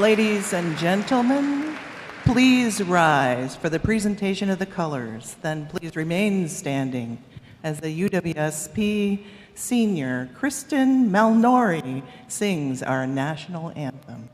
Ladies and gentlemen, please rise for the presentation of the colors. Then please remain standing as the UWSP senior Kristen Malnori sings our national anthem.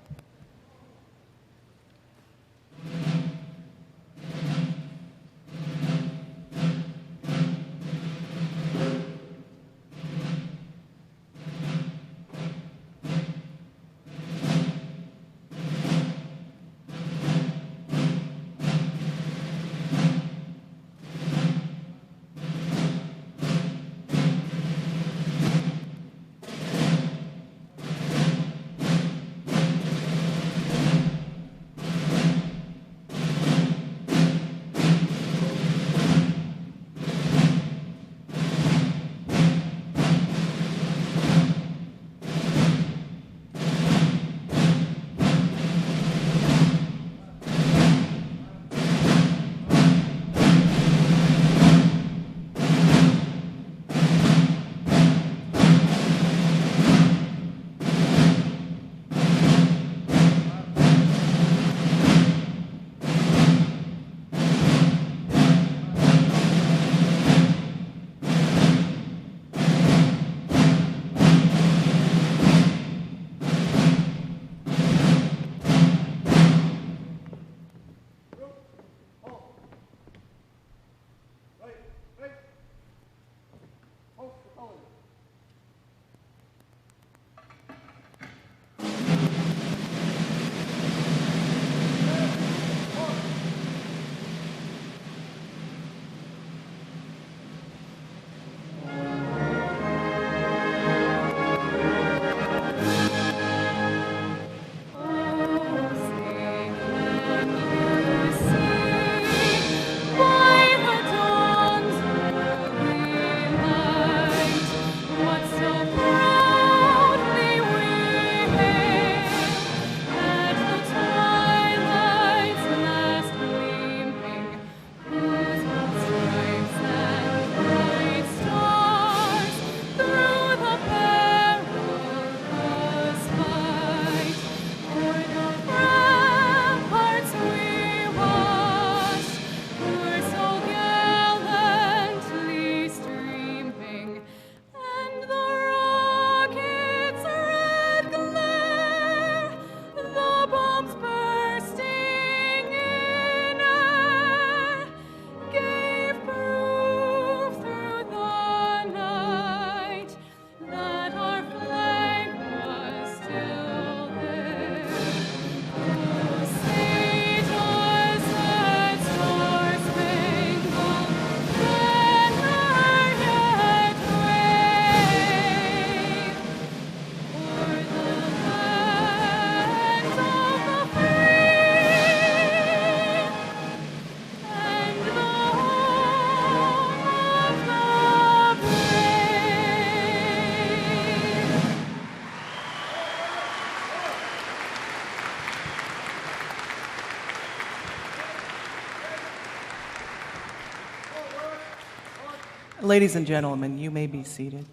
Ladies and gentlemen, you may be seated.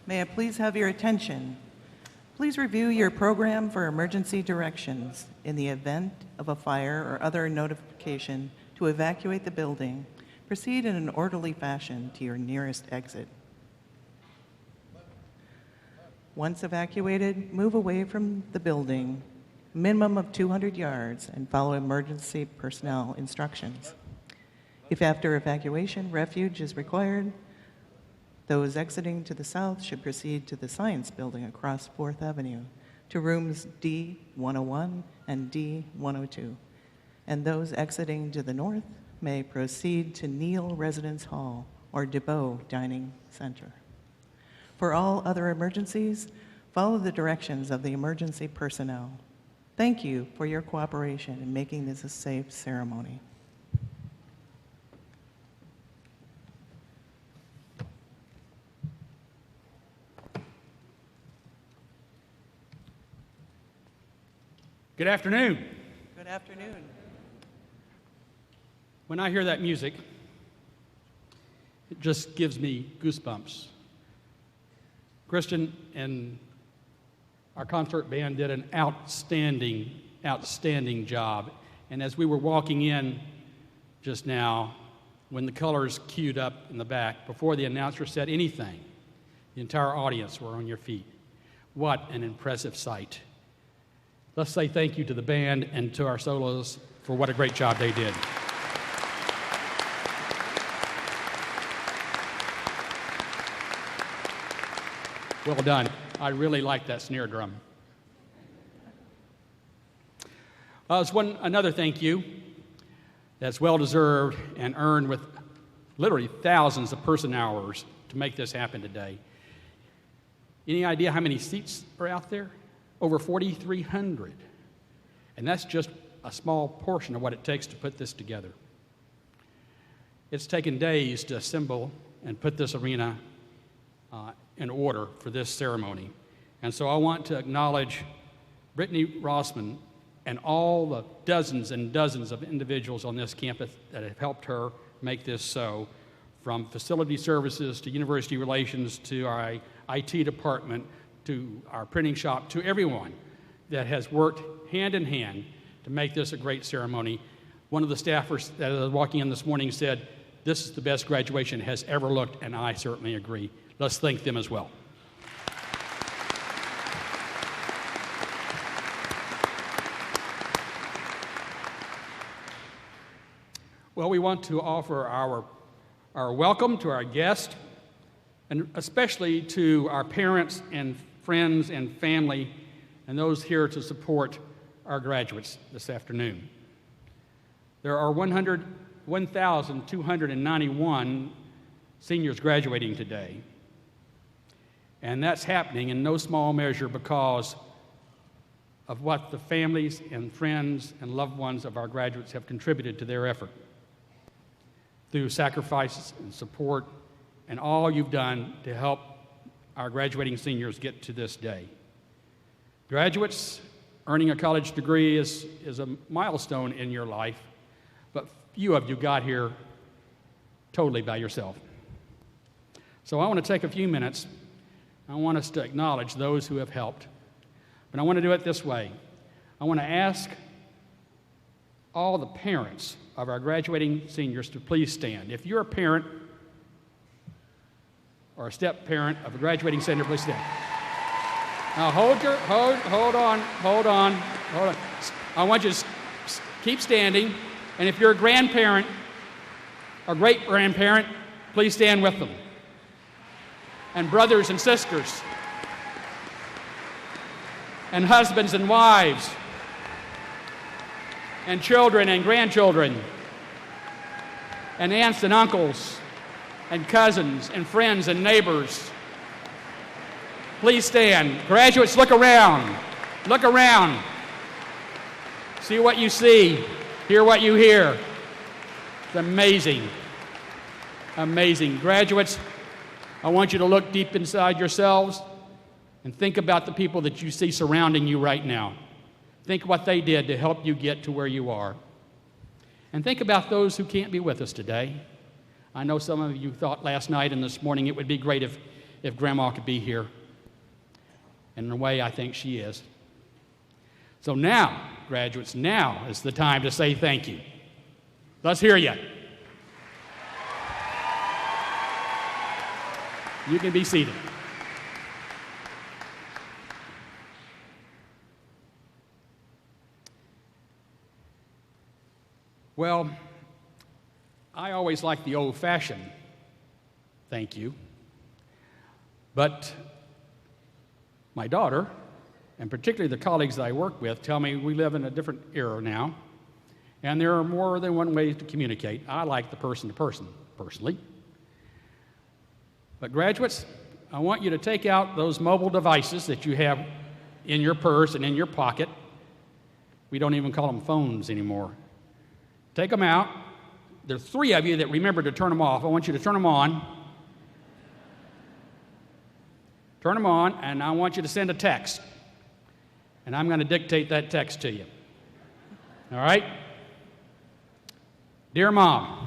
May I please have your attention? Please review your program for emergency directions in the event of a fire or other notification to evacuate the building. Proceed in an orderly fashion to your nearest exit. Once evacuated, move away from the building, minimum of 200 yards, and follow emergency personnel instructions. If after evacuation refuge is required, those exiting to the south should proceed to the Science Building across 4th Avenue to rooms D101 and D102. And those exiting to the north may proceed to Neal Residence Hall or DeBow Dining Center. For all other emergencies, follow the directions of the emergency personnel. Thank you for your cooperation in making this a safe ceremony. Good afternoon. Good afternoon. When I hear that music, it just gives me goosebumps. Kristen and Our concert band did an outstanding job. And as we were walking in just now, when the colors queued up in the back, before the announcer said anything, the entire audience were on your feet. What an impressive sight. Let's say thank you to the band and to our solos for what a great job they did. Well done. I really like that snare drum. There's another thank you that's well-deserved and earned with literally thousands of person hours to make this happen today. Any idea how many seats are out there? Over 4,300. And that's just a small portion of what it takes to put this together. It's taken days to assemble and put this arena in order for this ceremony. And so I want to acknowledge Brittany Rossman and all the dozens and dozens of individuals on this campus that have helped her make this so, from facility services to university relations to our IT department to our printing shop, to everyone that has worked hand in hand to make this a great ceremony. One of the staffers that was walking in this morning said, "This is the best graduation has ever looked," and I certainly agree. Let's thank them as well. Well, we want to offer our welcome to our guests, and especially to our parents and friends and family and those here to support our graduates this afternoon. There are 1,291 seniors graduating today, and that's happening in no small measure because of what the families and friends and loved ones of our graduates have contributed to their effort through sacrifices and support and all you've done to help our graduating seniors get to this day. Graduates, earning a college degree is a milestone in your life, but few of you got here totally by yourself. So I want to take a few minutes. I want us to acknowledge those who have helped. But I want to do it this way. I want to ask all the parents of our graduating seniors to please stand. If you're a parent or a step-parent of a graduating senior, please stand. Now hold on. I want you to keep standing. And if you're a grandparent or great-grandparent, please stand with them. And brothers and sisters, and husbands and wives, and children and grandchildren, and aunts and uncles, and cousins and friends and neighbors. Please stand. Graduates, look around. Look around. See what you see. Hear what you hear. It's amazing. Amazing. Graduates, I want you to look deep inside yourselves and think about the people that you see surrounding you right now. Think what they did to help you get to where you are. And think about those who can't be with us today. I know some of you thought last night and this morning it would be great if Grandma could be here. And in a way, I think she is. So now, graduates, now is the time to say thank you. Let's hear you. You can be seated. Well, I always like the old-fashioned thank you, but my daughter, and particularly the colleagues that I work with, tell me we live in a different era now, and there are more than one way to communicate. I like the person-to-person, personally. But graduates, I want you to take out those mobile devices that you have in your purse and in your pocket. We don't even call them phones anymore. Take them out. There are 3 of you that remember to turn them off. I want you to turn them on. Turn them on, and I want you to send a text. And I'm going to dictate that text to you. All right? Dear Mom,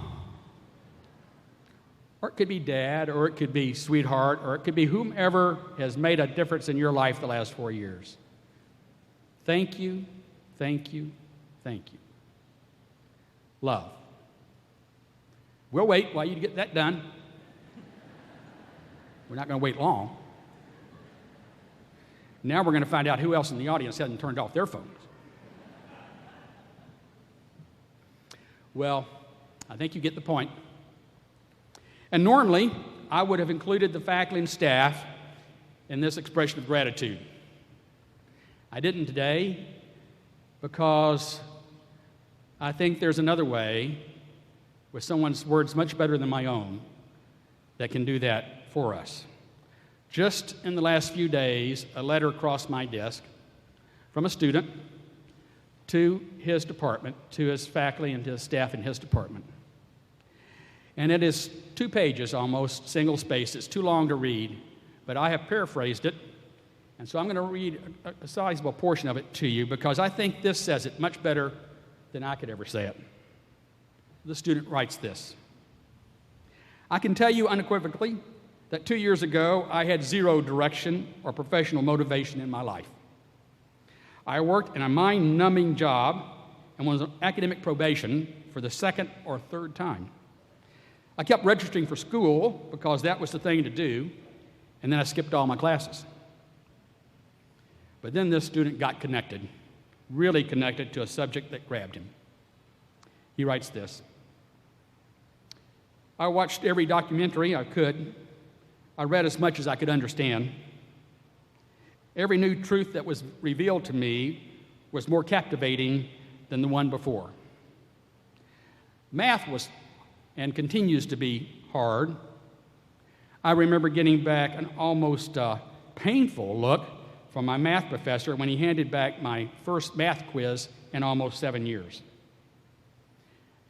or it could be dad, or it could be sweetheart, or it could be whomever has made a difference in your life the last 4 years. Thank you, thank you, thank you. Love. We'll wait while you get that done. We're not going to wait long. Now we're going to find out who else in the audience hasn't turned off their phones. Well, I think you get the point. And normally, I would have included the faculty and staff in this expression of gratitude. I didn't today because I think there's another way, with someone's words much better than my own, that can do that for us. Just in the last few days, a letter crossed my desk from a student to his department, to his faculty and to his staff in his department. And it is 2 pages almost, single spaced. It's too long to read, but I have paraphrased it. And so I'm going to read a sizable portion of it to you because I think this says it much better than I could ever say it. The student writes this: I can tell you unequivocally that 2 years ago I had 0 direction or professional motivation in my life. I worked in a mind-numbing job and was on academic probation for the 2nd or 3rd time. I kept registering for school because that was the thing to do, and then I skipped all my classes. But then this student got connected, really connected to a subject that grabbed him. He writes this: I watched every documentary I could. I read as much as I could understand. Every new truth that was revealed to me was more captivating than the one before. Math was and continues to be hard. I remember getting back an almost painful look from my math professor when he handed back my first math quiz in almost 7 years.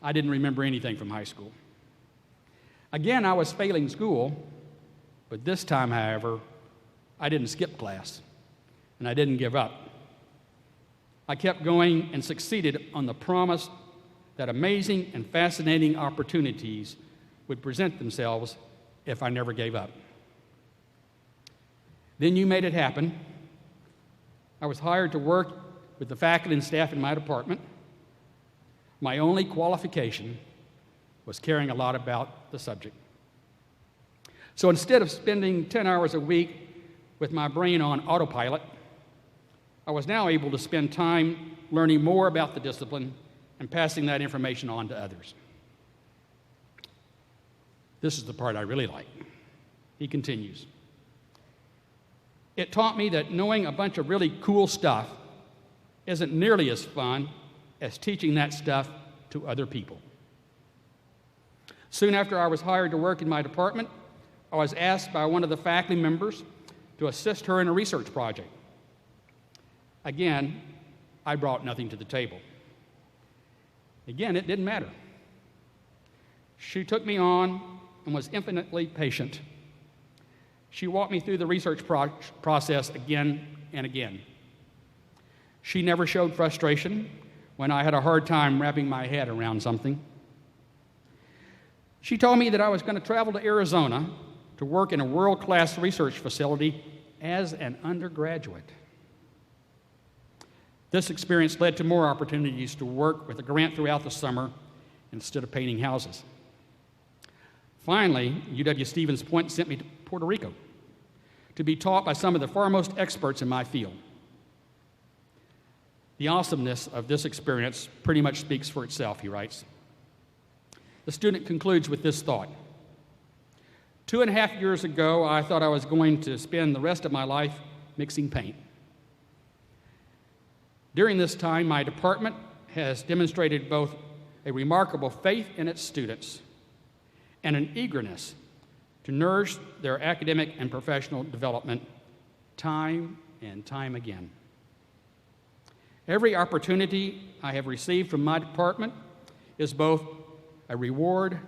I didn't remember anything from high school. Again, I was failing school, but this time, however, I didn't skip class, and I didn't give up. I kept going and succeeded on the promise that amazing and fascinating opportunities would present themselves if I never gave up. Then you made it happen. I was hired to work with the faculty and staff in my department. My only qualification was caring a lot about the subject. So instead of spending 10 hours a week with my brain on autopilot, I was now able to spend time learning more about the discipline and passing that information on to others. This is the part I really like. He continues: It taught me that knowing a bunch of really cool stuff isn't nearly as fun as teaching that stuff to other people. Soon after I was hired to work in my department, I was asked by one of the faculty members to assist her in a research project. Again, I brought nothing to the table. Again, it didn't matter. She took me on and was infinitely patient. She walked me through the research process again and again. She never showed frustration when I had a hard time wrapping my head around something. She told me that I was going to travel to Arizona to work in a world-class research facility as an undergraduate. This experience led to more opportunities to work with a grant throughout the summer instead of painting houses. Finally, UW-Stevens Point sent me to Puerto Rico to be taught by some of the foremost experts in my field. The awesomeness of this experience pretty much speaks for itself, he writes. The student concludes with this thought: 2.5 years ago, I thought I was going to spend the rest of my life mixing paint. During this time, my department has demonstrated both a remarkable faith in its students and an eagerness to nourish their academic and professional development time and time again. Every opportunity I have received from my department is both a reward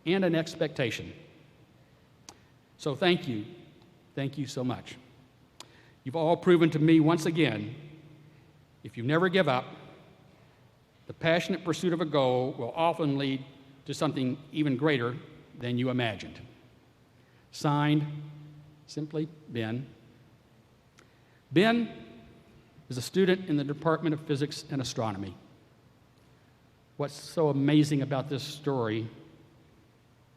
and an expectation. So thank you so much. You've all proven to me once again, if you never give up, the passionate pursuit of a goal will often lead to something even greater than you imagined. Signed, simply, Ben. Ben is a student in the Department of Physics and Astronomy. What's so amazing about this story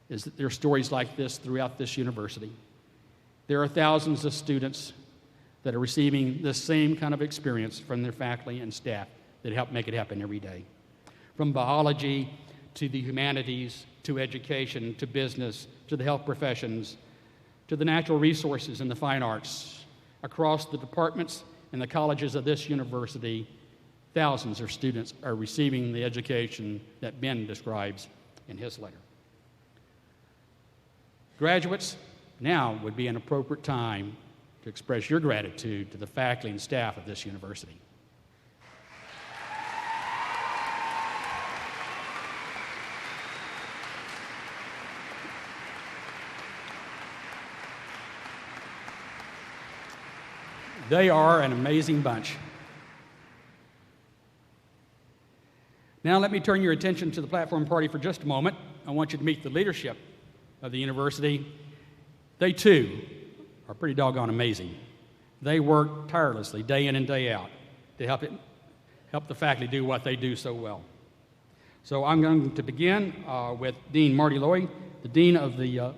is that there are stories like this throughout this university. There are thousands of students that are receiving this same kind of experience from their faculty and staff that help make it happen every day. From biology to the humanities, to education, to business, to the health professions, to the natural resources and the fine arts. Across the departments and the colleges of this university, thousands of students are receiving the education that Ben describes in his letter. Graduates, now would be an appropriate time to express your gratitude to the faculty and staff of this university. They are an amazing bunch. Now let me turn your attention to the platform party for just a moment. I want you to meet the leadership of the university. They too are pretty doggone amazing. They work tirelessly day in and day out to help the faculty do what they do so well. So I'm going to begin with Dean Marty Loy, the Dean of the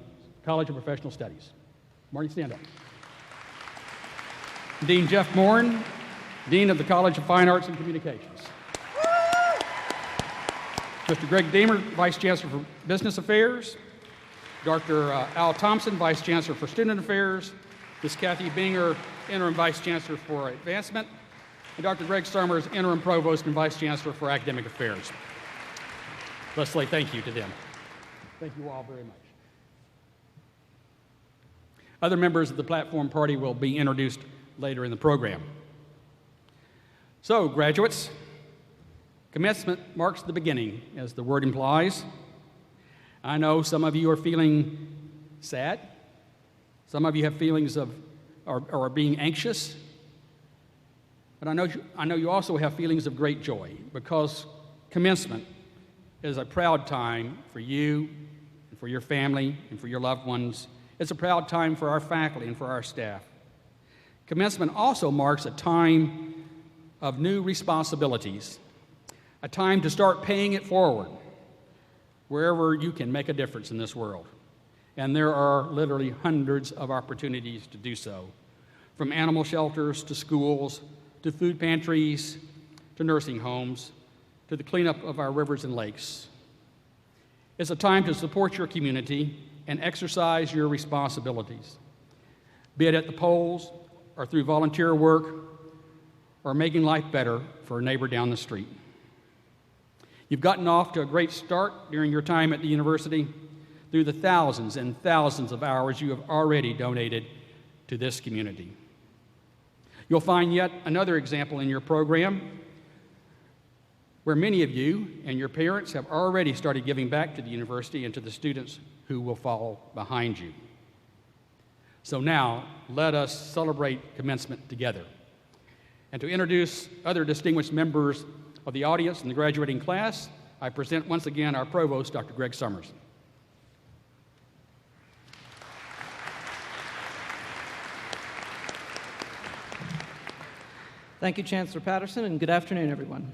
College of Professional Studies. Marty, stand up. Dean Jeff Morin, Dean of the College of Fine Arts and Communications. Mr. Greg Deemer, Vice Chancellor for Business Affairs. Dr. Al Thompson, Vice Chancellor for Student Affairs. Ms. Kathy Binger, Interim Vice Chancellor for Advancement. And Dr. Greg Summers, Interim Provost and Vice Chancellor for Academic Affairs. Let's say thank you to them. Thank you all very much. Other members of the platform party will be introduced later in the program. So, graduates, commencement marks the beginning, as the word implies. I know some of you are feeling sad. Some of you have feelings of or are being anxious. But I know you also have feelings of great joy, because commencement is a proud time for you and for your family and for your loved ones. It's a proud time for our faculty and for our staff. Commencement also marks a time of new responsibilities, a time to start paying it forward wherever you can make a difference in this world. And there are literally hundreds of opportunities to do so, from animal shelters to schools, to food pantries, to nursing homes, to the cleanup of our rivers and lakes. It's a time to support your community and exercise your responsibilities, be it at the polls or through volunteer work or making life better for a neighbor down the street. You've gotten off to a great start during your time at the university through the thousands and thousands of hours you have already donated to this community. You'll find yet another example in your program where many of you and your parents have already started giving back to the university and to the students who will follow behind you. So now, let us celebrate commencement together. And to introduce other distinguished members of the audience and the graduating class, I present once again our provost, Dr. Greg Summers. Thank you, Chancellor Patterson, and good afternoon, everyone.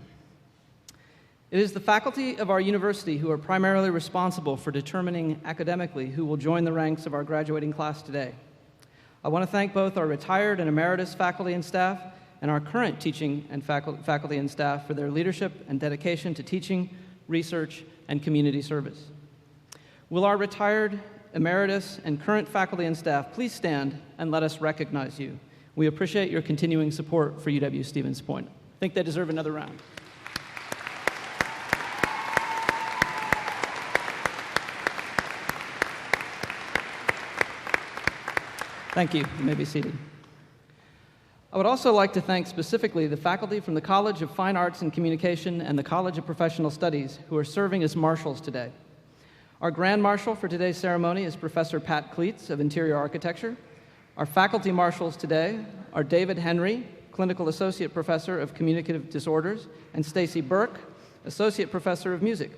It is the faculty of our university who are primarily responsible for determining academically who will join the ranks of our graduating class today. I want to thank both our retired and emeritus faculty and staff and our current teaching and faculty and staff for their leadership and dedication to teaching, research, and community service. Will our retired, emeritus, and current faculty and staff please stand and let us recognize you? We appreciate your continuing support for UW-Stevens Point. I think they deserve another round. Thank you. You may be seated. I would also like to thank specifically the faculty from the College of Fine Arts and Communication and the College of Professional Studies who are serving as marshals today. Our Grand Marshal for today's ceremony is Professor Pat Cleets of Interior Architecture. Our faculty marshals today are David Henry, Clinical Associate Professor of Communicative Disorders, and Stacy Burke, Associate Professor of Music.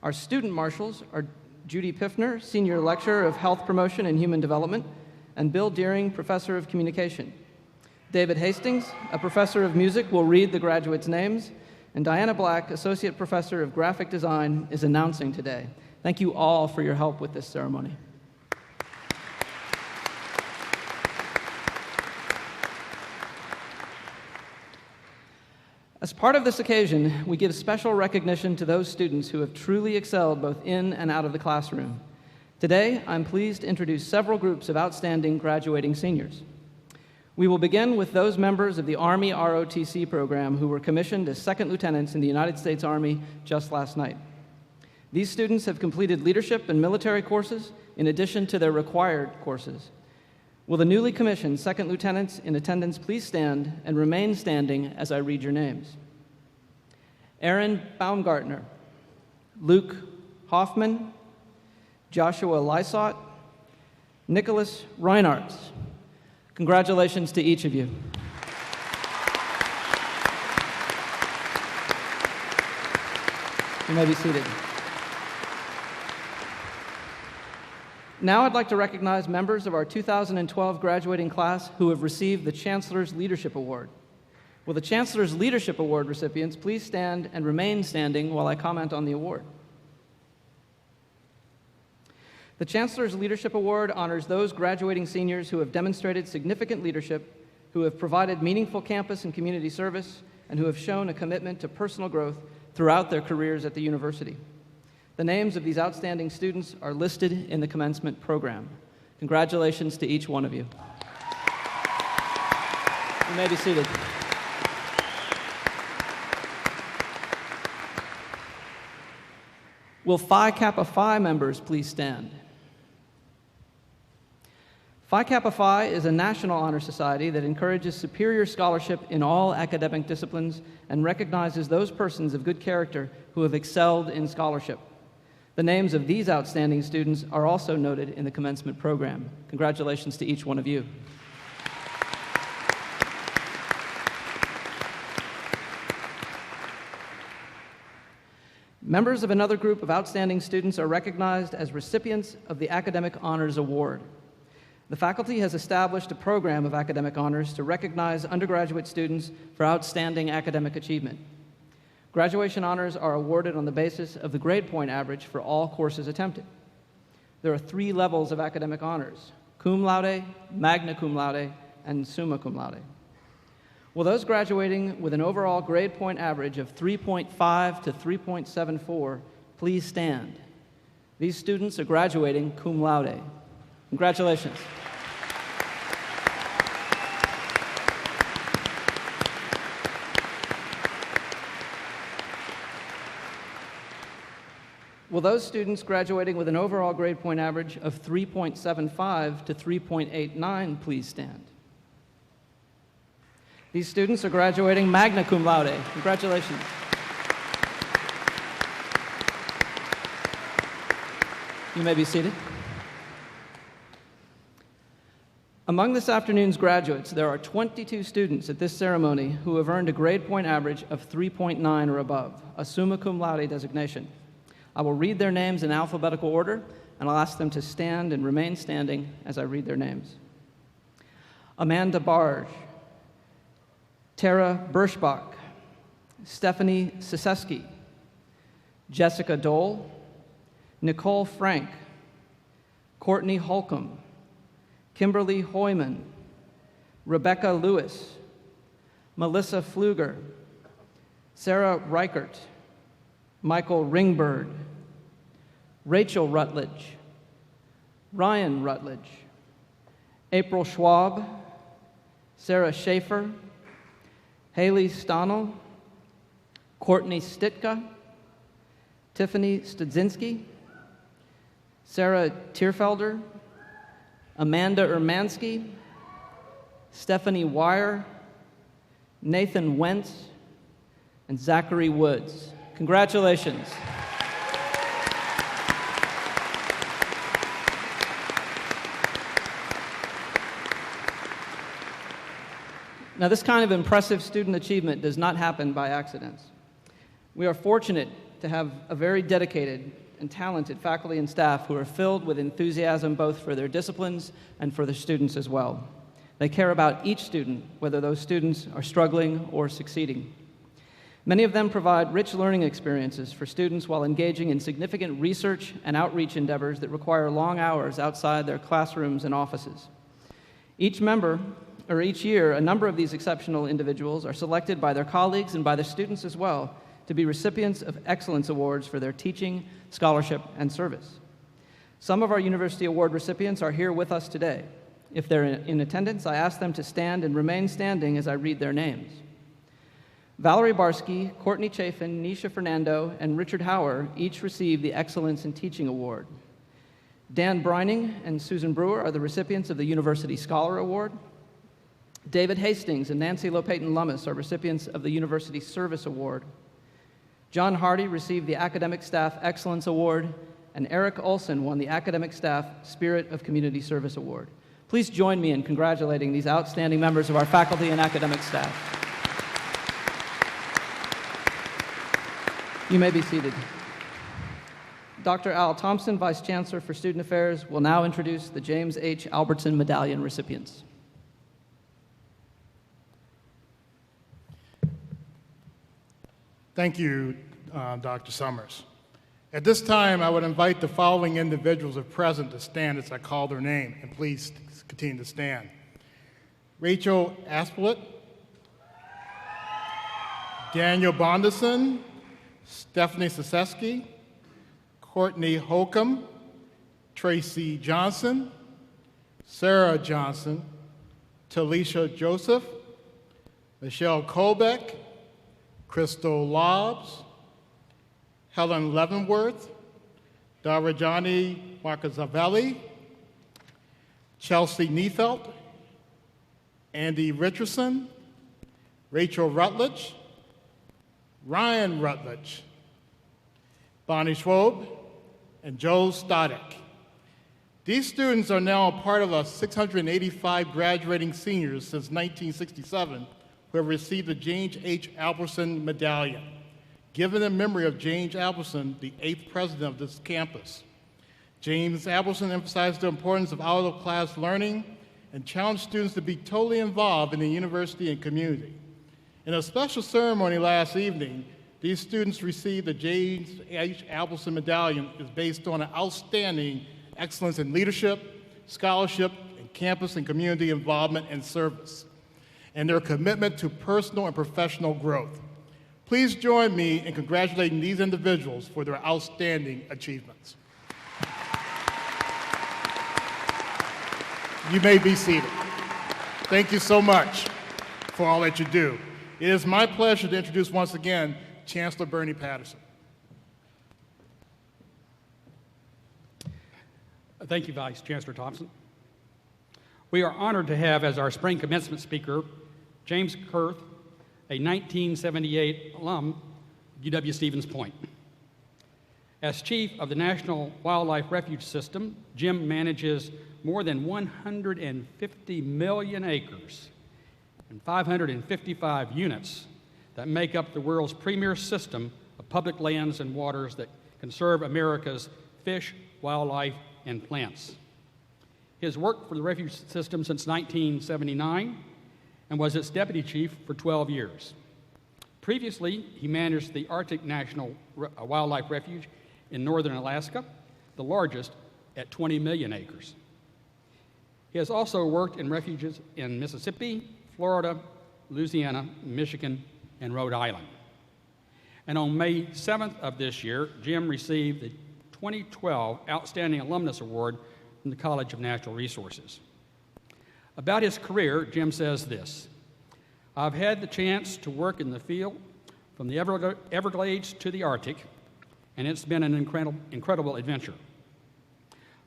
Our student marshals are Judy Piffner, Senior Lecturer of Health Promotion and Human Development, and Bill Deering, Professor of Communication. David Hastings, a Professor of Music, will read the graduates' names, and Diana Black, Associate Professor of Graphic Design, is announcing today. Thank you all for your help with this ceremony. As part of this occasion, we give special recognition to those students who have truly excelled both in and out of the classroom. Today, I'm pleased to introduce several groups of outstanding graduating seniors. We will begin with those members of the Army ROTC program who were commissioned as second lieutenants in the United States Army just last night. These students have completed leadership and military courses in addition to their required courses. Will the newly commissioned second lieutenants in attendance please stand and remain standing as I read your names? Aaron Baumgartner, Luke Hoffman, Joshua Lysott, Nicholas Reinartz. Congratulations to each of you. You may be seated. Now I'd like to recognize members of our 2012 graduating class who have received the Chancellor's Leadership Award. Will the Chancellor's Leadership Award recipients please stand and remain standing while I comment on the award? The Chancellor's Leadership Award honors those graduating seniors who have demonstrated significant leadership, who have provided meaningful campus and community service, and who have shown a commitment to personal growth throughout their careers at the university. The names of these outstanding students are listed in the commencement program. Congratulations to each one of you. You may be seated. Will Phi Kappa Phi members please stand? Phi Kappa Phi is a national honor society that encourages superior scholarship in all academic disciplines and recognizes those persons of good character who have excelled in scholarship. The names of these outstanding students are also noted in the commencement program. Congratulations to each one of you. Members of another group of outstanding students are recognized as recipients of the Academic Honors Award. The faculty has established a program of academic honors to recognize undergraduate students for outstanding academic achievement. Graduation honors are awarded on the basis of the grade point average for all courses attempted. There are 3 levels of academic honors: cum laude, magna cum laude, and summa cum laude. Will those graduating with an overall grade point average of 3.5 to 3.74 please stand? These students are graduating cum laude. Congratulations. Will those students graduating with an overall grade point average of 3.75 to 3.89 please stand? These students are graduating magna cum laude. Congratulations. You may be seated. Among this afternoon's graduates, there are 22 students at this ceremony who have earned a grade point average of 3.9 or above, a summa cum laude designation. I will read their names in alphabetical order, and I'll ask them to stand and remain standing as I read their names. Amanda Barge, Tara Birschbach, Stephanie Siseski, Jessica Dole, Nicole Frank, Courtney Holcomb, Kimberly Hoyman, Rebecca Lewis, Melissa Pfluger, Sarah Reichert, Michael Ringbird, Rachel Rutledge, Ryan Rutledge, April Schwab, Sarah Schaefer, Haley Stonnell, Courtney Stitka, Tiffany Studzinski, Sarah Tierfelder, Amanda Urmansky, Stephanie Wire, Nathan Wentz, and Zachary Woods. Congratulations. Now, this kind of impressive student achievement does not happen by accident. We are fortunate to have a very dedicated, and talented faculty and staff who are filled with enthusiasm both for their disciplines and for their students as well. They care about each student, whether those students are struggling or succeeding. Many of them provide rich learning experiences for students while engaging in significant research and outreach endeavors that require long hours outside their classrooms and offices. Each year, a number of these exceptional individuals are selected by their colleagues and by the students as well to be recipients of excellence awards for their teaching, scholarship, and service. Some of our university award recipients are here with us today. If they're in attendance, I ask them to stand and remain standing as I read their names. Valerie Barsky, Courtney Chafin, Nisha Fernando, and Richard Hauer each received the Excellence in Teaching Award. Dan Brining and Susan Brewer are the recipients of the University Scholar Award. David Hastings and Nancy Lopayton Lummis are recipients of the University Service Award. John Hardy received the Academic Staff Excellence Award, and Eric Olson won the Academic Staff Spirit of Community Service Award. Please join me in congratulating these outstanding members of our faculty and academic staff. You may be seated. Dr. Al Thompson, Vice Chancellor for Student Affairs, will now introduce the James H. Albertson Medallion recipients. Thank you, Dr. Summers. At this time, I would invite the following individuals if present to stand as I call their name, and please continue to stand. Rachel Asplet, Daniel Bondison, Stephanie Saseski, Courtney Holcomb, Tracy Johnson, Sarah Johnson, Talisha Joseph, Michelle Colbeck, Crystal Lobbs, Helen Leavenworth, Darajani Marcazavelli, Chelsea Neefelt, Andy Richardson, Rachel Rutledge, Ryan Rutledge, Bonnie Schwob, and Joe Stodek. These students are now a part of the 685 graduating seniors since 1967 who have received the James H. Albertson Medallion, given in memory of James Albertson, the 8th president of this campus. James Albertson emphasized the importance of out-of-class learning and challenged students to be totally involved in the university and community. In a special ceremony last evening, these students received the James H. Albertson Medallion is based on an outstanding excellence in leadership, scholarship, and campus and community involvement and service, and their commitment to personal and professional growth. Please join me in congratulating these individuals for their outstanding achievements. You may be seated. Thank you so much for all that you do. It is my pleasure to introduce once again Chancellor Bernie Patterson. Thank you, Vice Chancellor Thompson. We are honored to have as our spring commencement speaker James Kurth, a 1978 alum of UW-Stevens Point. As chief of the National Wildlife Refuge System, Jim manages more than 150 million acres and 555 units that make up the world's premier system of public lands and waters that conserve America's fish, wildlife, and plants. He has worked for the refuge system since 1979 and was its deputy chief for 12 years. Previously, he managed the Arctic National Wildlife Refuge in northern Alaska, the largest at 20 million acres. He has also worked in refuges in Mississippi, Florida, Louisiana, Michigan, and Rhode Island. And on May 7th of this year, Jim received the 2012 Outstanding Alumnus Award from the College of Natural Resources. About his career, Jim says this: "I've had the chance to work in the field from the Everglades to the Arctic, and it's been an incredible adventure.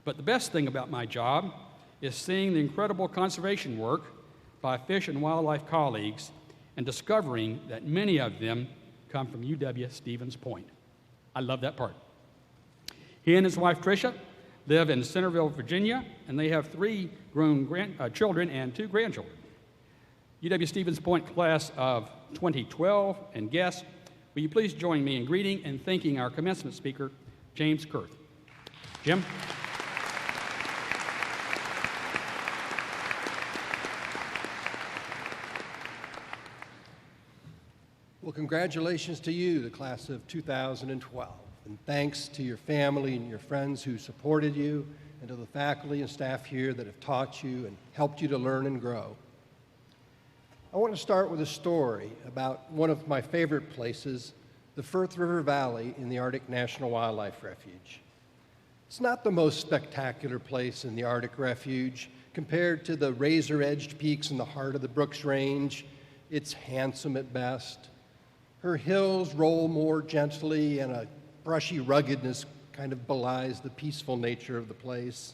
But the best thing about my job is seeing the incredible conservation work by fish and wildlife colleagues and discovering that many of them come from UW-Stevens Point." I love that part. He and his wife, Tricia, live in Centerville, Virginia, and they have 3 grown children and 2 grandchildren. UW-Stevens Point class of 2012 and guests, will you please join me in greeting and thanking our commencement speaker, James Kurth. Jim? Well, congratulations to you, the class of 2012, and thanks to your family and your friends who supported you, and to the faculty and staff here that have taught you and helped you to learn and grow. I want to start with a story about one of my favorite places, the Firth River Valley in the Arctic National Wildlife Refuge. It's not the most spectacular place in the Arctic Refuge. Compared to the razor-edged peaks in the heart of the Brooks Range, it's handsome at best. Her hills roll more gently, and a brushy ruggedness kind of belies the peaceful nature of the place.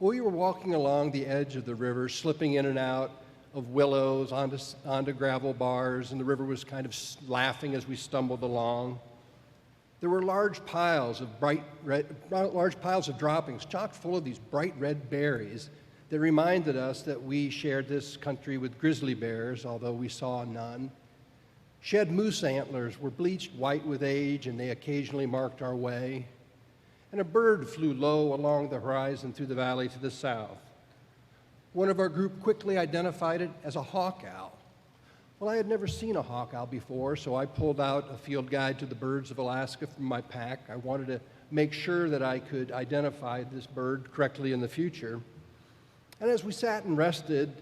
We were walking along the edge of the river, slipping in and out of willows onto gravel bars, and the river was kind of laughing as we stumbled along. There were large piles of droppings, chock full of these bright red berries that reminded us that we shared this country with grizzly bears, although we saw none. Shed moose antlers were bleached white with age, and they occasionally marked our way. And a bird flew low along the horizon through the valley to the south. One of our group quickly identified it as a hawk owl. Well, I had never seen a hawk owl before, so I pulled out a field guide to the birds of Alaska from my pack. I wanted to make sure that I could identify this bird correctly in the future. And as we sat and rested,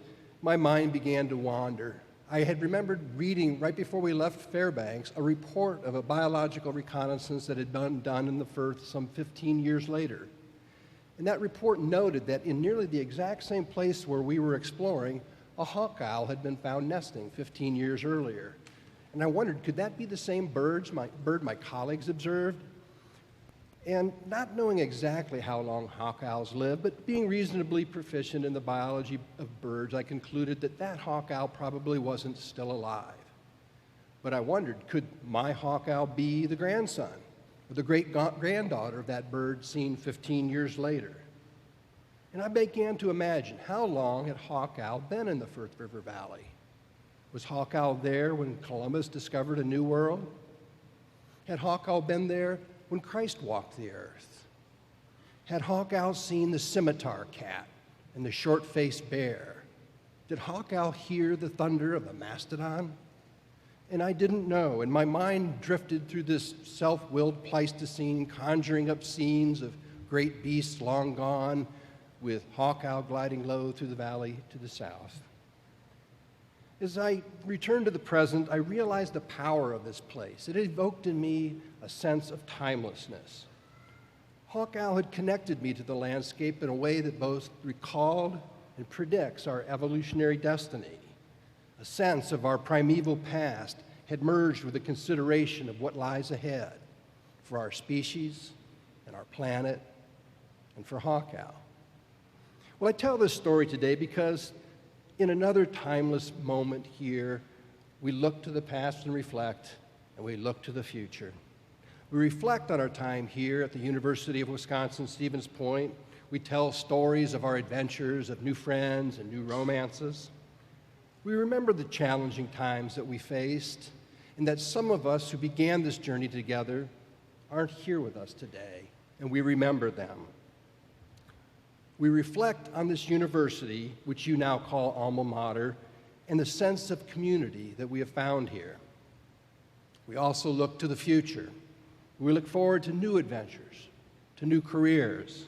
my mind began to wander. I had remembered reading, right before we left Fairbanks, a report of a biological reconnaissance that had been done in the Firth some 15 years later. And that report noted that in nearly the exact same place where we were exploring, a hawk owl had been found nesting 15 years earlier. And I wondered, could that be the same bird my colleagues observed? And not knowing exactly how long hawk owls live, but being reasonably proficient in the biology of birds, I concluded that that hawk owl probably wasn't still alive. But I wondered, could my hawk owl be the grandson or the great-granddaughter of that bird seen 15 years later? And I began to imagine, how long had hawk owl been in the Firth River Valley? Was hawk owl there when Columbus discovered a new world? Had hawk owl been there when Christ walked the earth? Had hawk owl seen the scimitar cat and the short-faced bear? Did hawk owl hear the thunder of the mastodon? And I didn't know, and my mind drifted through this self-willed Pleistocene, conjuring up scenes of great beasts long gone, with hawk owl gliding low through the valley to the south. As I returned to the present, I realized the power of this place. It evoked in me a sense of timelessness. Hawk owl had connected me to the landscape in a way that both recalled and predicts our evolutionary destiny. A sense of our primeval past had merged with a consideration of what lies ahead for our species and our planet and for hawk owl. Well, I tell this story today because in another timeless moment here, we look to the past and reflect, and we look to the future. We reflect on our time here at the University of Wisconsin-Stevens Point. We tell stories of our adventures, of new friends and new romances. We remember the challenging times that we faced, and that some of us who began this journey together aren't here with us today, and we remember them. We reflect on this university, which you now call alma mater, and the sense of community that we have found here. We also look to the future. We look forward to new adventures, to new careers.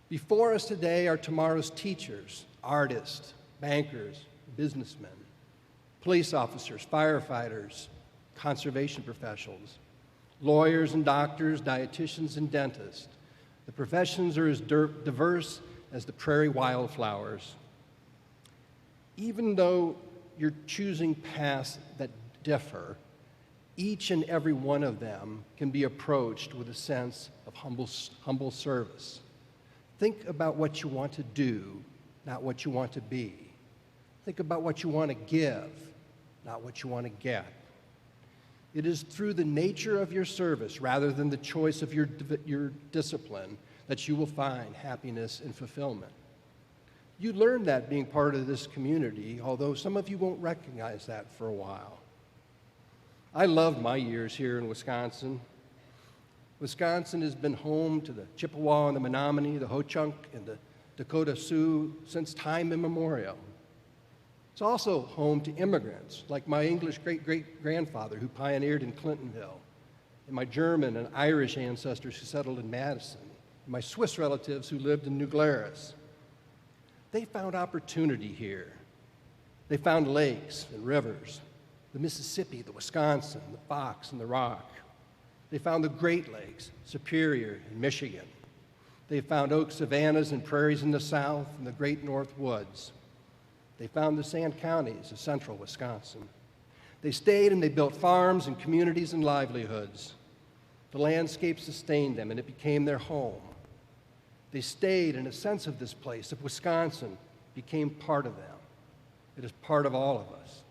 Before us today are tomorrow's teachers, artists, bankers, businessmen, police officers, firefighters, conservation professionals, lawyers and doctors, dietitians and dentists. The professions are as diverse as the prairie wildflowers. Even though you're choosing paths that differ, each and every one of them can be approached with a sense of humble service. Think about what you want to do, not what you want to be. Think about what you want to give, not what you want to get. It is through the nature of your service, rather than the choice of your discipline, that you will find happiness and fulfillment. You learn that being part of this community, although some of you won't recognize that for a while. I loved my years here in Wisconsin. Wisconsin has been home to the Chippewa and the Menominee, the Ho-Chunk and the Dakota Sioux since time immemorial. It's also home to immigrants, like my English great-great-grandfather who pioneered in Clintonville, and my German and Irish ancestors who settled in Madison, and my Swiss relatives who lived in New Glarus. They found opportunity here. They found lakes and rivers, the Mississippi, the Wisconsin, the Fox, and the Rock. They found the Great Lakes, Superior and Michigan. They found oak savannas and prairies in the south and the great north woods. They found the sand counties of central Wisconsin. They stayed and they built farms and communities and livelihoods. The landscape sustained them and it became their home. They stayed, and a sense of this place, of Wisconsin, became part of them. It is part of all of us.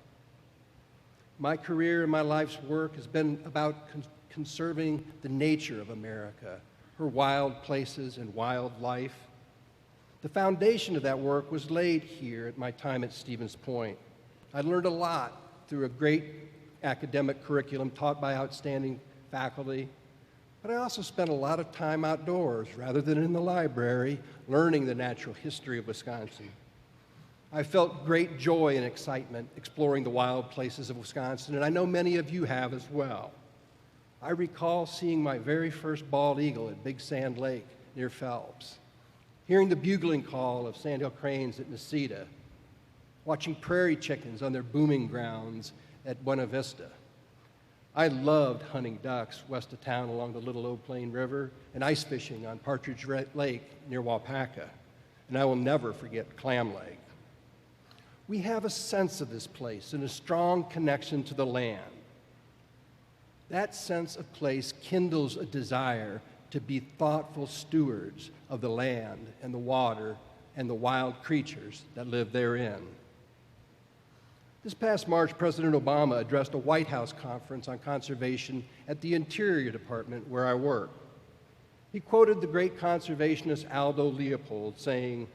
My career and my life's work has been about conserving the nature of America, her wild places and wildlife. The foundation of that work was laid here at my time at Stevens Point. I learned a lot through a great academic curriculum taught by outstanding faculty, but I also spent a lot of time outdoors rather than in the library learning the natural history of Wisconsin. I felt great joy and excitement exploring the wild places of Wisconsin, and I know many of you have as well. I recall seeing my very first bald eagle at Big Sand Lake near Phelps, hearing the bugling call of sandhill cranes at Necedah, watching prairie chickens on their booming grounds at Buena Vista. I loved hunting ducks west of town along the Little Old Plain River and ice fishing on Partridge Lake near Waupaca, and I will never forget Clam Lake. We have a sense of this place and a strong connection to the land. That sense of place kindles a desire to be thoughtful stewards of the land and the water and the wild creatures that live therein. This past March, President Obama addressed a White House conference on conservation at the Interior Department where I work. He quoted the great conservationist Aldo Leopold saying,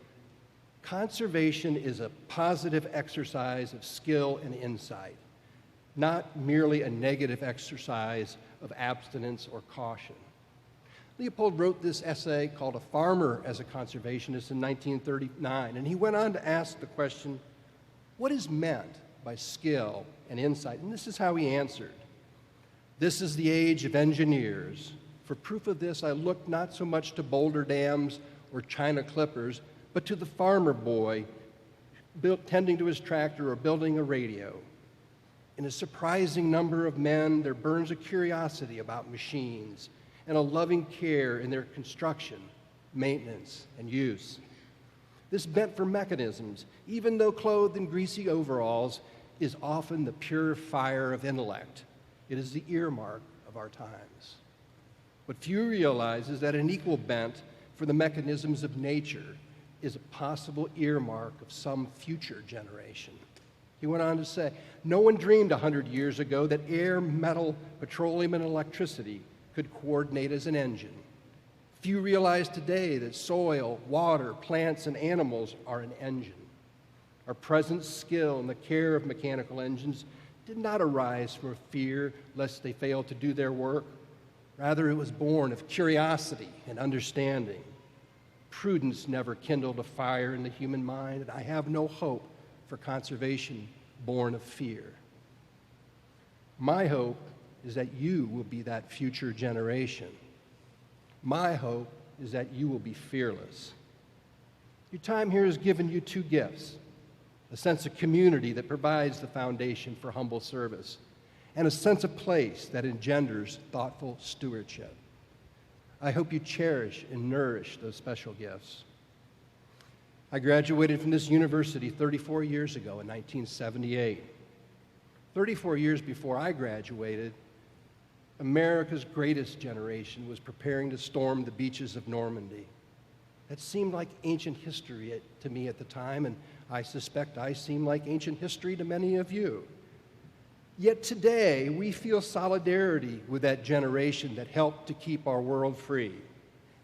"Conservation is a positive exercise of skill and insight, not merely a negative exercise of abstinence or caution." Leopold wrote this essay called A Farmer as a Conservationist in 1939, and he went on to ask the question, what is meant by skill and insight? And this is how he answered. "This is the age of engineers. For proof of this, I looked not so much to boulder dams or China clippers, but to the farmer boy tending to his tractor or building a radio. In a surprising number of men, there burns a curiosity about machines and a loving care in their construction, maintenance, and use. This bent for mechanisms, even though clothed in greasy overalls, is often the pure fire of intellect. It is the earmark of our times. What few realize is that an equal bent for the mechanisms of nature is a possible earmark of some future generation." He went on to say, "No one dreamed 100 years ago that air, metal, petroleum, and electricity could coordinate as an engine. Few realize today that soil, water, plants, and animals are an engine. Our present skill in the care of mechanical engines did not arise from fear lest they fail to do their work. Rather, it was born of curiosity and understanding. Prudence never kindled a fire in the human mind, and I have no hope for conservation born of fear. My hope is that you will be that future generation. My hope is that you will be fearless. Your time here has given you two gifts: a sense of community that provides the foundation for humble service, and a sense of place that engenders thoughtful stewardship. I hope you cherish and nourish those special gifts. I graduated from this university 34 years ago in 1978. 34 years before I graduated, America's greatest generation was preparing to storm the beaches of Normandy. That seemed like ancient history to me at the time, and I suspect I seem like ancient history to many of you. Yet today, we feel solidarity with that generation that helped to keep our world free.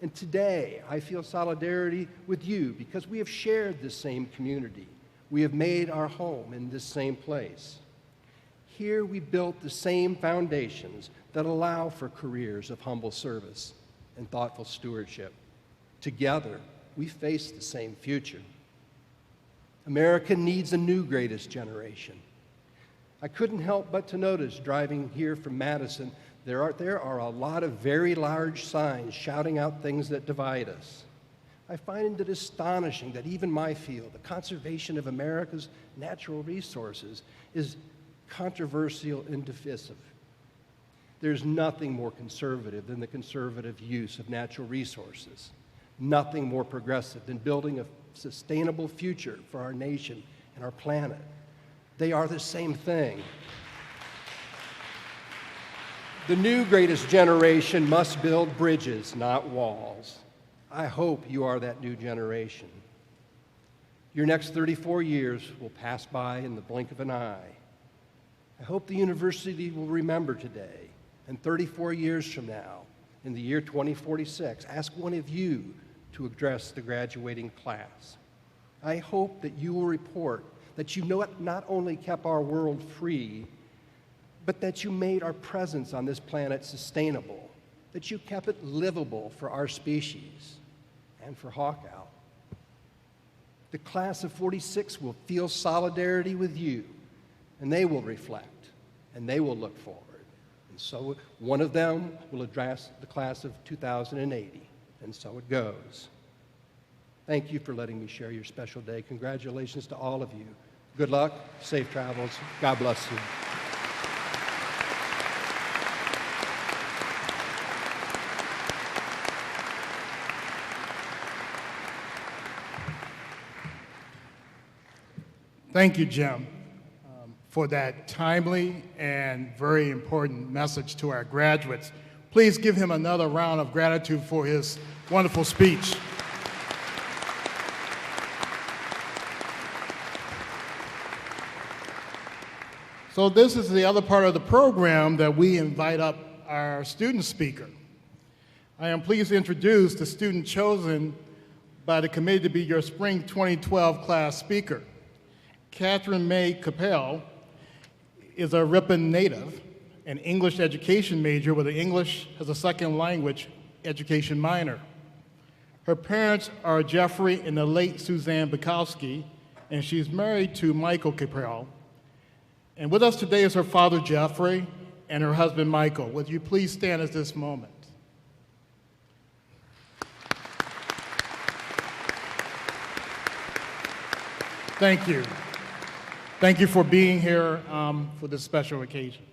And today, I feel solidarity with you because we have shared this same community. We have made our home in this same place. Here we built the same foundations that allow for careers of humble service and thoughtful stewardship. Together, we face the same future. America needs a new greatest generation. I couldn't help but to notice, driving here from Madison, there are a lot of very large signs shouting out things that divide us. I find it astonishing that even my field, the conservation of America's natural resources, is controversial and divisive. There's nothing more conservative than the conservative use of natural resources. Nothing more progressive than building a sustainable future for our nation and our planet. They are the same thing. The new greatest generation must build bridges, not walls. I hope you are that new generation. Your next 34 years will pass by in the blink of an eye. I hope the university will remember today, and 34 years from now, in the year 2046, ask one of you to address the graduating class. I hope that you will report that you not only kept our world free, but that you made our presence on this planet sustainable, that you kept it livable for our species and for Hawk Owl. The class of 46 will feel solidarity with you, and they will reflect, and they will look forward. And so one of them will address the class of 2080, and so it goes. Thank you for letting me share your special day. Congratulations to all of you. Good luck, safe travels. God bless you. Thank you, Jim, for that timely and very important message to our graduates. Please give him another round of gratitude for his wonderful speech. So this is the other part of the program that we invite up our student speaker. I am pleased to introduce the student chosen by the committee to be your spring 2012 class speaker. Catherine May Capel is a Ripon native, an English education major with an English as a second language education minor. Her parents are Jeffrey and the late Suzanne Bukowski, and she's married to Michael Capel. And with us today is her father, Jeffrey, and her husband, Michael. Would you please stand at this moment? Thank you. Thank you for being here for this special occasion.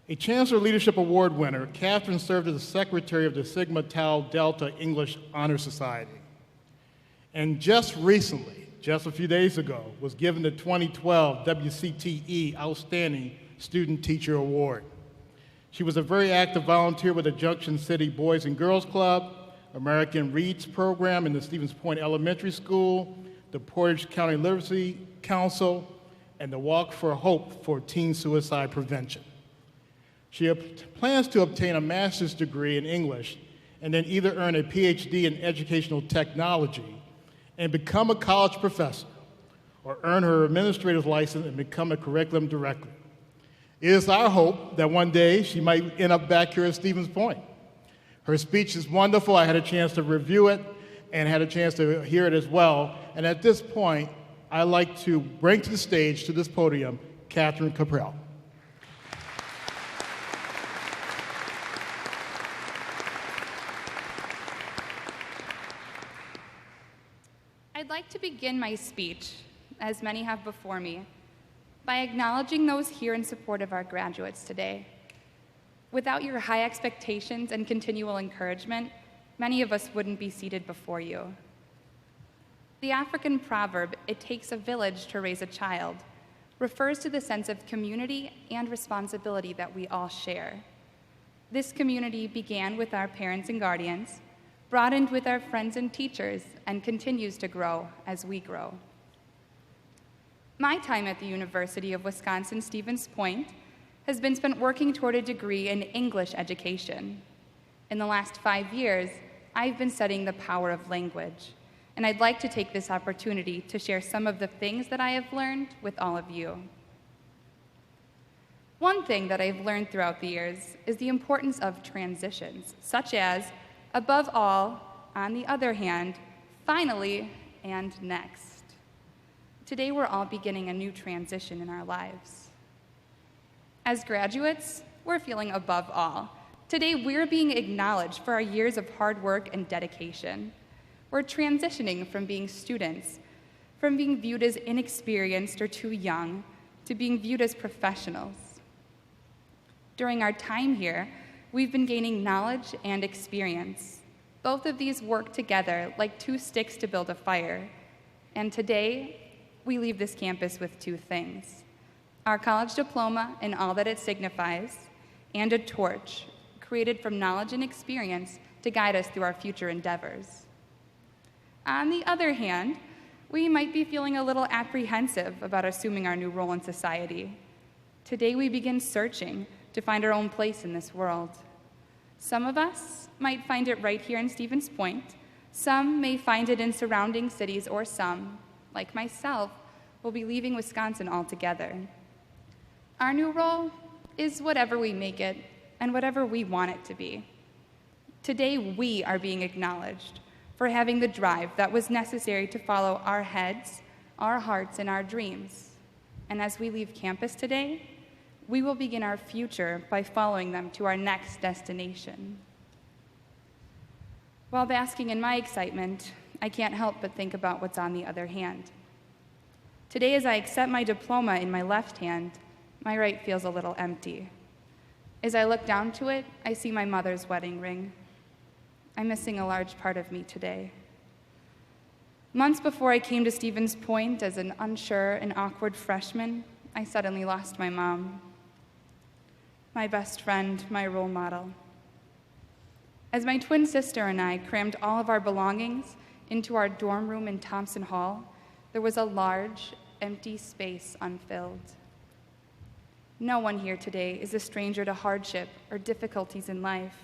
A Chancellor Leadership Award winner, Catherine served as the secretary of the Sigma Tau Delta English Honor Society. And just recently, just a few days ago, was given the 2012 WCTE Outstanding Student Teacher Award. She was a very active volunteer with the Junction City Boys and Girls Club, American Reads program in the Stevens Point Elementary School, the Portage County Literacy Council, and the Walk for Hope for teen suicide prevention. She plans to obtain a master's degree in English and then either earn a PhD in educational technology and become a college professor, or earn her administrative license and become a curriculum director. It is our hope that one day she might end up back here at Stevens Point. Her speech is wonderful. I had a chance to review it and had a chance to hear it as well. And at this point, I'd like to bring to the stage, to this podium, Catherine Capel. I'd like to begin my speech, as many have before me, by acknowledging those here in support of our graduates today. Without your high expectations and continual encouragement, many of us wouldn't be seated before you. The African proverb, "It takes a village to raise a child," refers to the sense of community and responsibility that we all share. This community began with our parents and guardians, broadened with our friends and teachers, and continues to grow as we grow. My time at the University of Wisconsin-Stevens Point has been spent working toward a degree in English education. In the last 5 years, I've been studying the power of language, and I'd like to take this opportunity to share some of the things that I have learned with all of you. One thing that I've learned throughout the years is the importance of transitions, such as above all, on the other hand, finally, and next. Today, we're all beginning a new transition in our lives. As graduates, we're feeling above all. Today, we're being acknowledged for our years of hard work and dedication. We're transitioning from being students, from being viewed as inexperienced or too young, to being viewed as professionals. During our time here, we've been gaining knowledge and experience. Both of these work together like two sticks to build a fire. And today, we leave this campus with two things: our college diploma and all that it signifies, and a torch created from knowledge and experience to guide us through our future endeavors. On the other hand, we might be feeling a little apprehensive about assuming our new role in society. Today, we begin searching to find our own place in this world. Some of us might find it right here in Stevens Point. Some may find it in surrounding cities, or some, like myself, will be leaving Wisconsin altogether. Our new role is whatever we make it and whatever we want it to be. Today, we are being acknowledged for having the drive that was necessary to follow our heads, our hearts, and our dreams. And as we leave campus today, we will begin our future by following them to our next destination. While basking in my excitement, I can't help but think about what's on the other hand. Today, as I accept my diploma in my left hand, my right feels a little empty. As I look down to it, I see my mother's wedding ring. I'm missing a large part of me today. Months before I came to Stevens Point as an unsure and awkward freshman, I suddenly lost my mom, my best friend, my role model. As my twin sister and I crammed all of our belongings into our dorm room in Thompson Hall, there was a large, empty space unfilled. No one here today is a stranger to hardship or difficulties in life.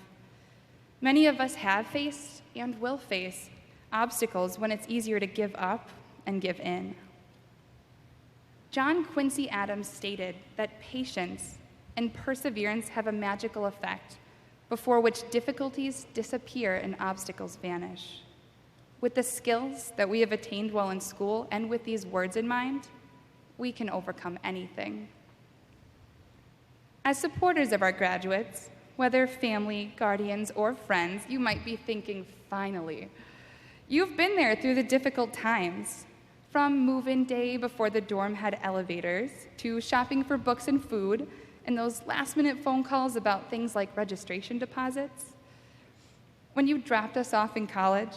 Many of us have faced and will face obstacles when it's easier to give up and give in. John Quincy Adams stated that patience and perseverance have a magical effect, before which difficulties disappear and obstacles vanish. With the skills that we have attained while in school, and with these words in mind, we can overcome anything. As supporters of our graduates, whether family, guardians, or friends, you might be thinking, finally. You've been there through the difficult times, from move-in day before the dorm had elevators, to shopping for books and food, and those last-minute phone calls about things like registration deposits. When you dropped us off in college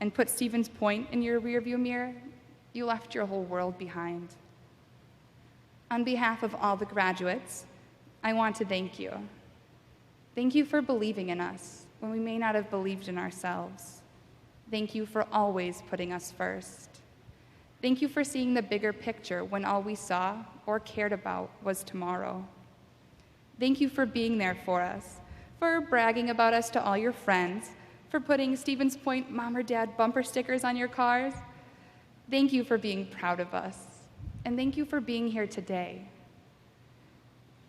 and put Stevens Point in your rearview mirror, you left your whole world behind. On behalf of all the graduates, I want to thank you. Thank you for believing in us when we may not have believed in ourselves. Thank you for always putting us first. Thank you for seeing the bigger picture when all we saw or cared about was tomorrow. Thank you for being there for us, for bragging about us to all your friends, for putting Stevens Point Mom or Dad bumper stickers on your cars. Thank you for being proud of us, and thank you for being here today.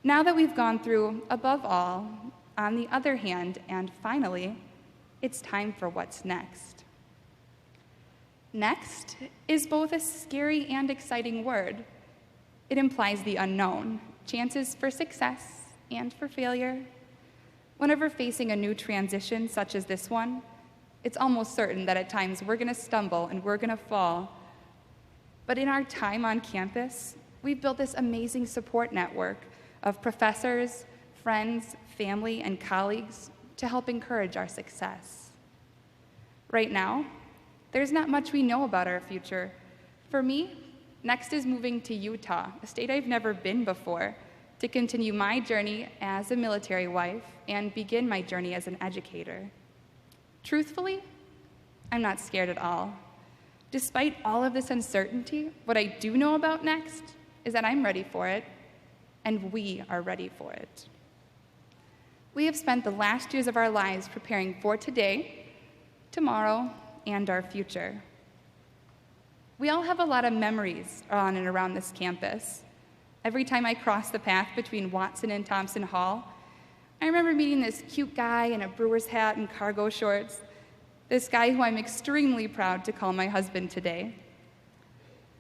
Now that we've gone through above all, on the other hand, and finally, it's time for what's next. Next is both a scary and exciting word. It implies the unknown, chances for success and for failure. Whenever facing a new transition such as this one, it's almost certain that at times we're going to stumble and we're going to fall. But in our time on campus, we've built this amazing support network of professors, friends, family, and colleagues to help encourage our success. Right now, there's not much we know about our future. For me, next is moving to Utah, a state I've never been before, to continue my journey as a military wife and begin my journey as an educator. Truthfully, I'm not scared at all. Despite all of this uncertainty, what I do know about next is that I'm ready for it, and we are ready for it. We have spent the last years of our lives preparing for today, tomorrow, and our future. We all have a lot of memories on and around this campus, every time I crossed the path between Watson and Thompson Hall. I remember meeting this cute guy in a brewer's hat and cargo shorts, this guy who I'm extremely proud to call my husband today.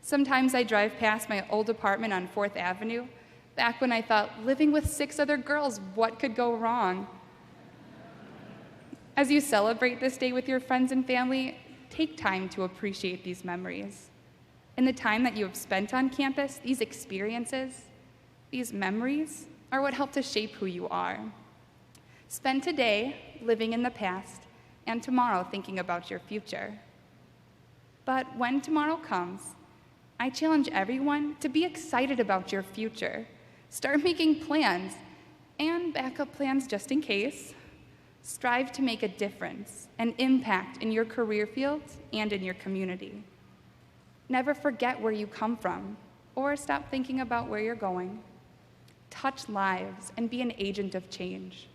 Sometimes I drive past my old apartment on 4th Avenue, back when I thought, living with 6 other girls, what could go wrong? As you celebrate this day with your friends and family, take time to appreciate these memories. In the time that you have spent on campus, these experiences, these memories are what help to shape who you are. Spend today living in the past and tomorrow thinking about your future. But when tomorrow comes, I challenge everyone to be excited about your future. Start making plans and backup plans just in case. Strive to make a difference, an impact in your career fields and in your community. Never forget where you come from or stop thinking about where you're going. Touch lives and be an agent of change.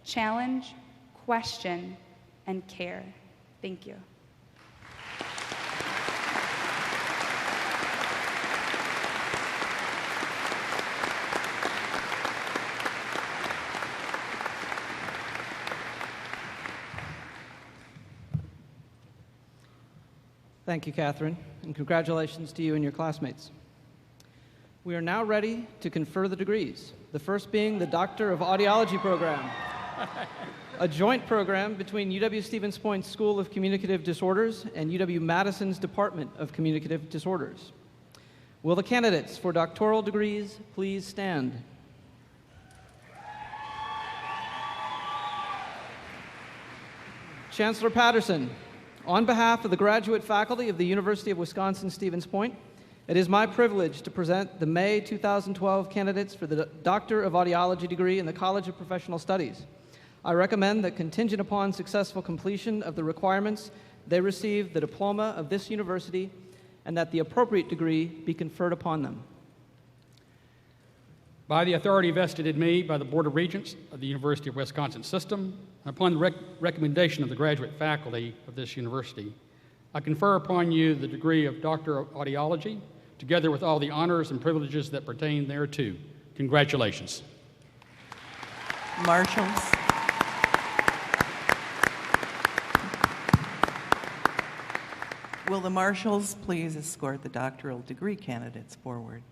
Challenge, question, and care. Thank you. Thank you, Catherine, and congratulations to you and your classmates. We are now ready to confer the degrees, the first being the Doctor of Audiology program, a joint program between UW-Stevens Point School of Communicative Disorders and UW-Madison's Department of Communicative Disorders. Will the candidates for doctoral degrees please stand? Chancellor Patterson, on behalf of the graduate faculty of the University of Wisconsin-Stevens Point, it is my privilege to present the May 2012 candidates for the Doctor of Audiology degree in the College of Professional Studies. I recommend that contingent upon successful completion of the requirements, they receive the diploma of this university and that the appropriate degree be conferred upon them. By the authority vested in me by the Board of Regents of the University of Wisconsin System, and upon the recommendation of the graduate faculty of this university, I confer upon you the degree of Doctor of Audiology, together with all the honors and privileges that pertain thereto. Congratulations. Marshals. Will the marshals please escort the doctoral degree candidates forward?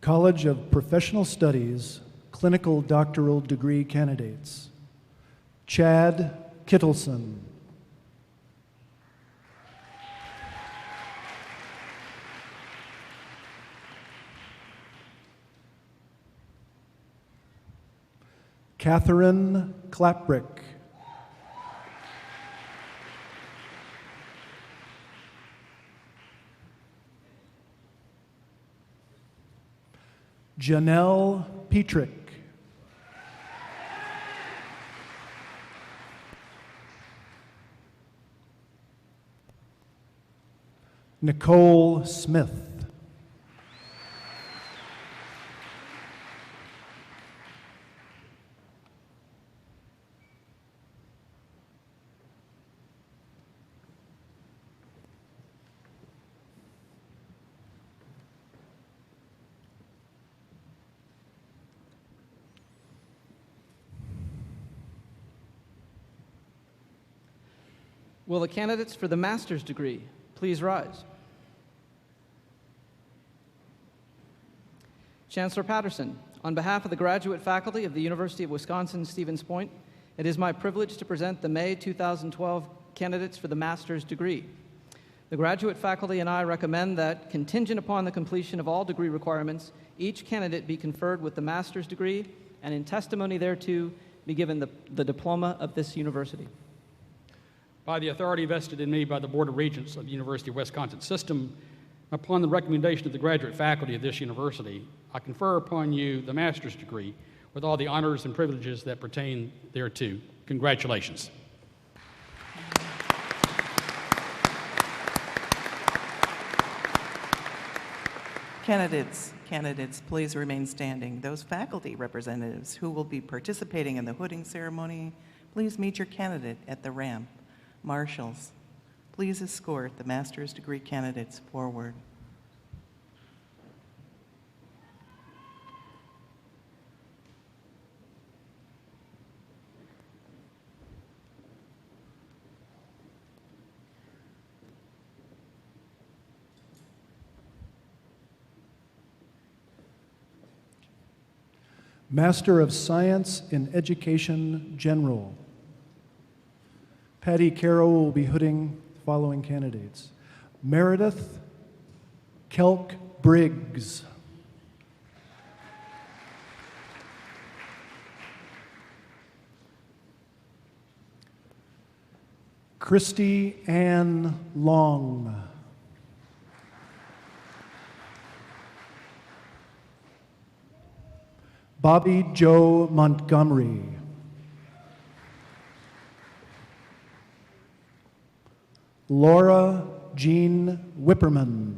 College of Professional Studies Clinical Doctoral Degree Candidates. Chad Kittleson. Catherine Klaprick. Janelle Petrick. Nicole Smith. Will the candidates for the master's degree please rise? Chancellor Patterson, on behalf of the graduate faculty of the University of Wisconsin-Stevens Point, it is my privilege to present the May 2012 candidates for the master's degree. The graduate faculty and I recommend that, contingent upon the completion of all degree requirements, each candidate be conferred with the master's degree and in testimony thereto be given the diploma of this university. By the authority vested in me by the Board of Regents of the University of Wisconsin System, Upon the recommendation of the graduate faculty of this university, I confer upon you the master's degree with all the honors and privileges that pertain thereto. Congratulations. Candidates, please remain standing. Those faculty representatives who will be participating in the hooding ceremony, please meet your candidate at the ramp. Marshals, please escort the master's degree candidates forward. Master of Science in Education General. Patty Caro will be hooding the following candidates. Meredith Kelk Briggs. Christy Ann Long. Bobby Joe Montgomery. Laura Jean Whipperman.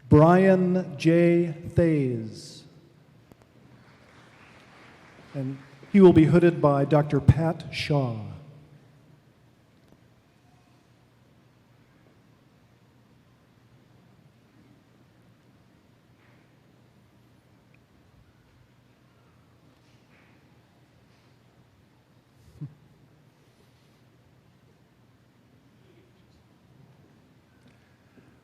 Brian J. Thays. And he will be hooded by Dr. Pat Shaw.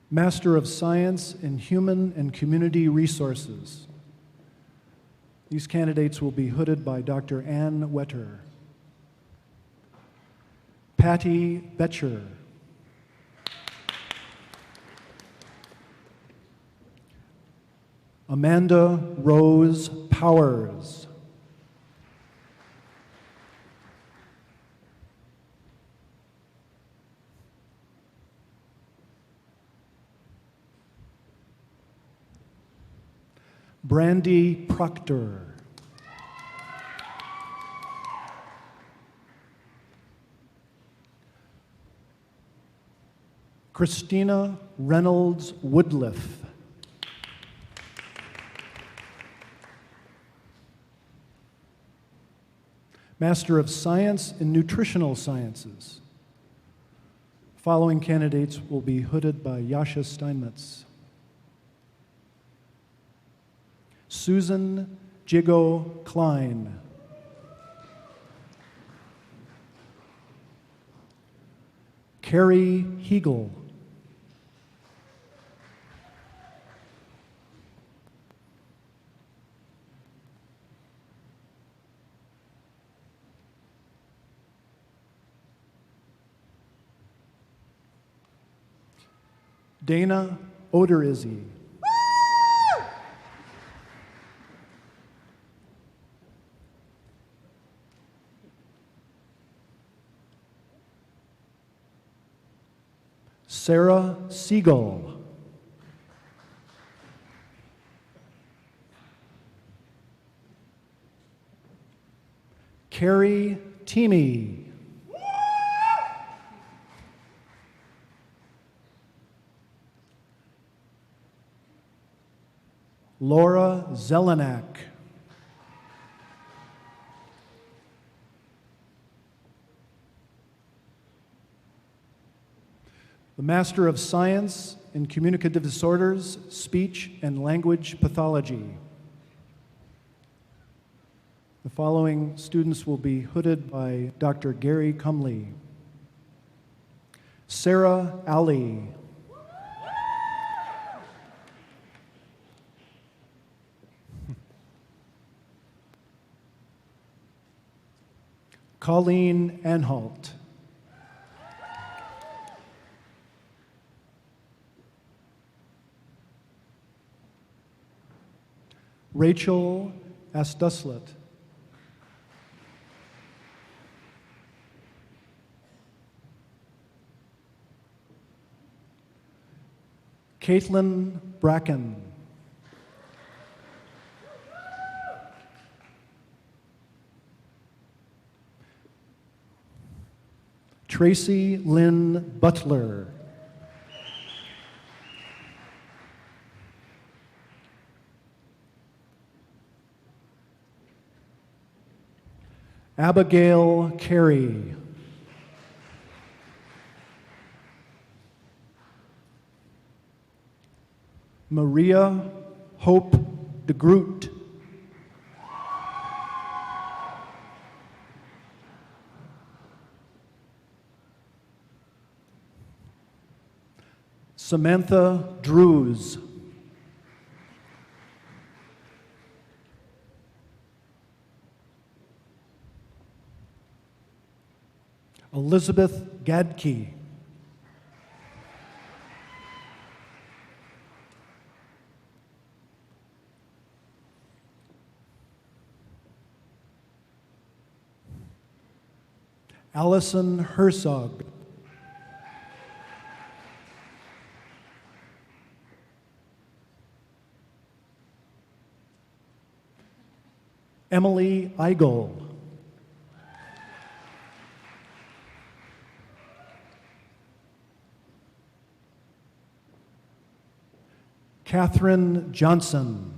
Master of Science in Human and Community Resources. These candidates will be hooded by Dr. Ann Wetter. Patty Betcher. Amanda Rose Powers. Brandy Proctor. Christina Reynolds Woodliff. Master of Science in Nutritional Sciences. Following candidates will be hooded by Yasha Steinmetz. Susan Jigo Klein. Carrie Hegel. Dana Oderizzi. Sarah Siegel. Carrie Teamy. Laura Zelenak. The Master of Science in Communicative Disorders, Speech and Language Pathology. The following students will be hooded by Dr. Gary Cumley. Sarah Alley. Colleen Anhalt. Rachel Asduslet. Caitlin Bracken. Tracy Lynn Butler. Abigail Carey. Maria Hope de Groot. Samantha Drews. Elizabeth Gadke. Allison Herzog. Emily Eigel. Catherine Johnson.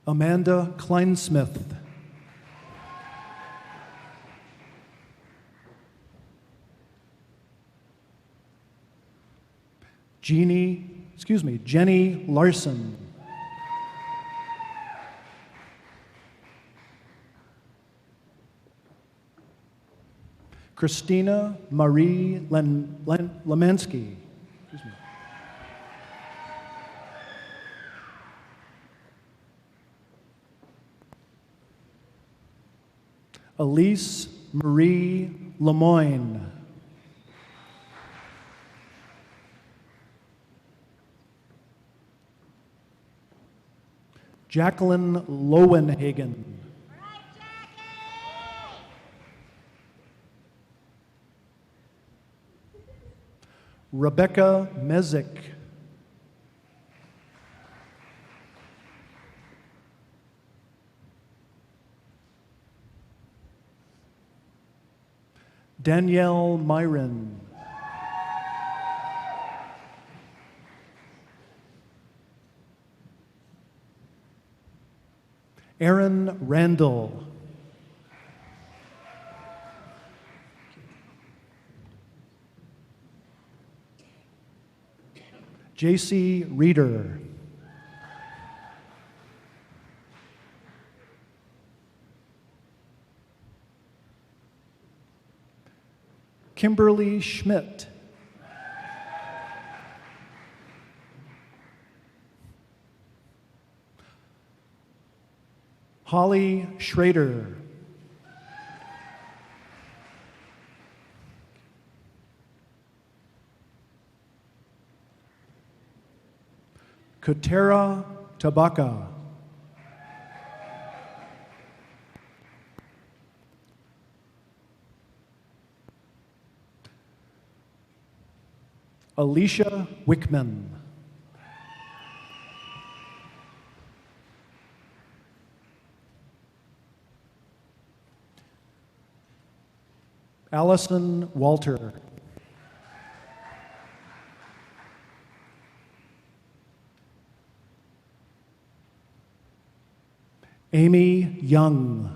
Amanda Kleinsmith. Jenny Larson. Christina Marie Lemansky. Elise Marie Lemoyne. Jacqueline Lowenhagen. Rebecca Mezick. Danielle Myron. Aaron Randall. J.C. Reeder. Kimberly Schmidt. Holly Schrader. Kutera Tabaka. Alicia Wickman. Allison Walter. Amy Young.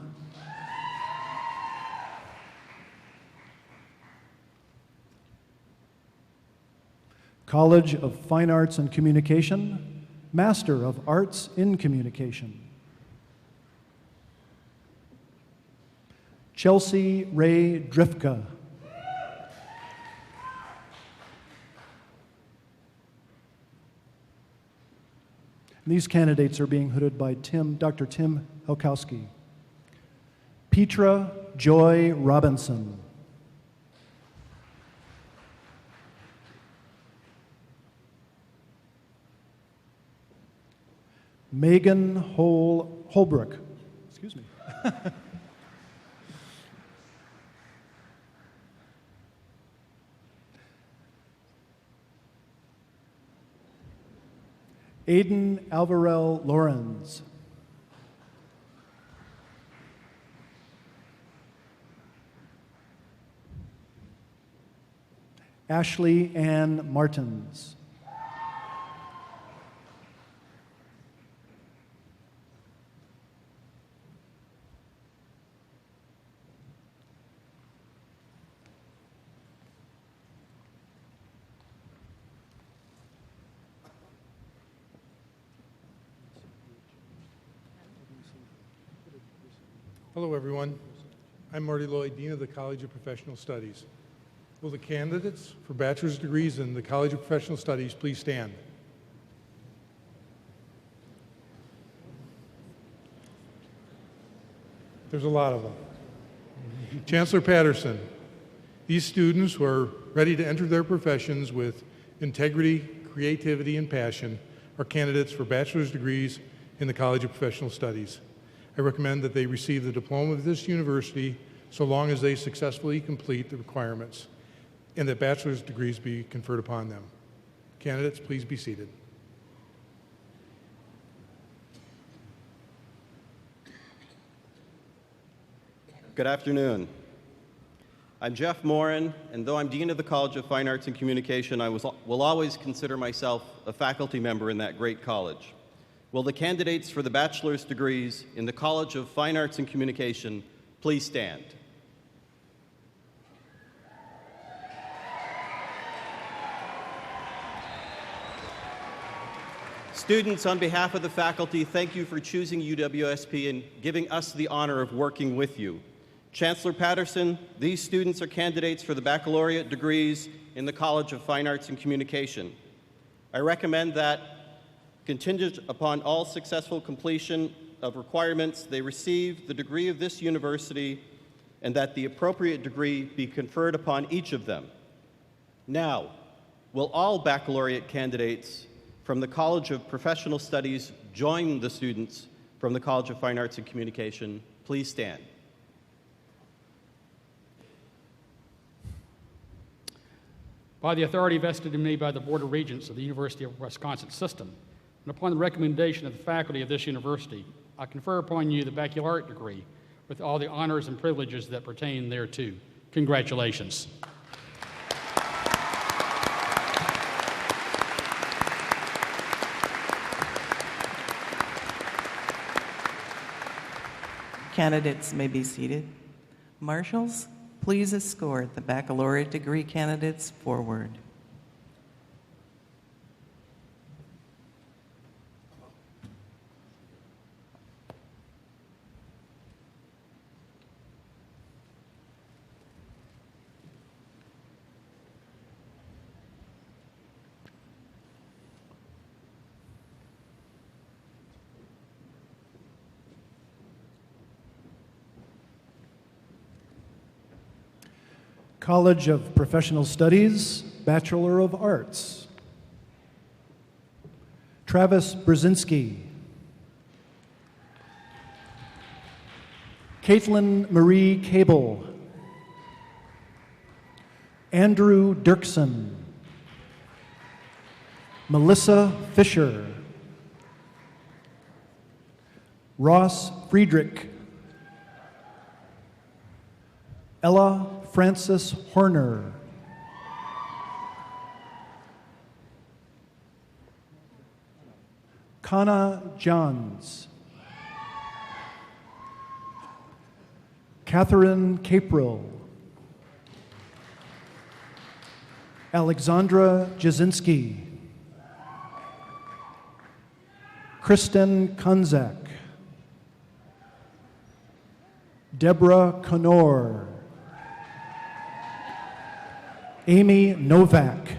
College of Fine Arts and Communication, Master of Arts in Communication. Chelsea Ray Drifka. These candidates are being hooded by Dr. Tim Helkowski. Petra Joy Robinson. Megan Holbrook. Excuse me. Aiden Alvarell Lorenz. Ashley Ann Martins. Hello, everyone. I'm Marty Lloyd, Dean of the College of Professional Studies. Will the candidates for bachelor's degrees in the College of Professional Studies please stand? There's a lot of them. Chancellor Patterson, these students who are ready to enter their professions with integrity, creativity, and passion are candidates for bachelor's degrees in the College of Professional Studies. I recommend that they receive the diploma of this university so long as they successfully complete the requirements and that bachelor's degrees be conferred upon them. Candidates, please be seated. Good afternoon. I'm Jeff Morin, and though I'm Dean of the College of Fine Arts and Communication, I will always consider myself a faculty member in that great college. Will the candidates for the bachelor's degrees in the College of Fine Arts and Communication please stand? Students, on behalf of the faculty, thank you for choosing UWSP and giving us the honor of working with you. Chancellor Patterson, these students are candidates for the baccalaureate degrees in the College of Fine Arts and Communication. I recommend that, contingent upon all successful completion of requirements, they receive the degree of this university and that the appropriate degree be conferred upon each of them. Now, will all baccalaureate candidates from the College of Professional Studies join the students from the College of Fine Arts and Communication? Please stand. By the authority vested in me by the Board of Regents of the University of Wisconsin System, and upon the recommendation of the faculty of this university, I confer upon you the baccalaureate degree with all the honors and privileges that pertain thereto. Congratulations. Candidates may be seated. Marshals, please escort the baccalaureate degree candidates forward. College of Professional Studies, Bachelor of Arts. Travis Brzezinski. Caitlin Marie Cable. Andrew Dirksen. Melissa Fisher. Ross Friedrich. Ella Francis Horner. Kana Johns. Catherine Capril. Alexandra Jasinski. Kristen Kunzak. Deborah Conor. Amy Novak.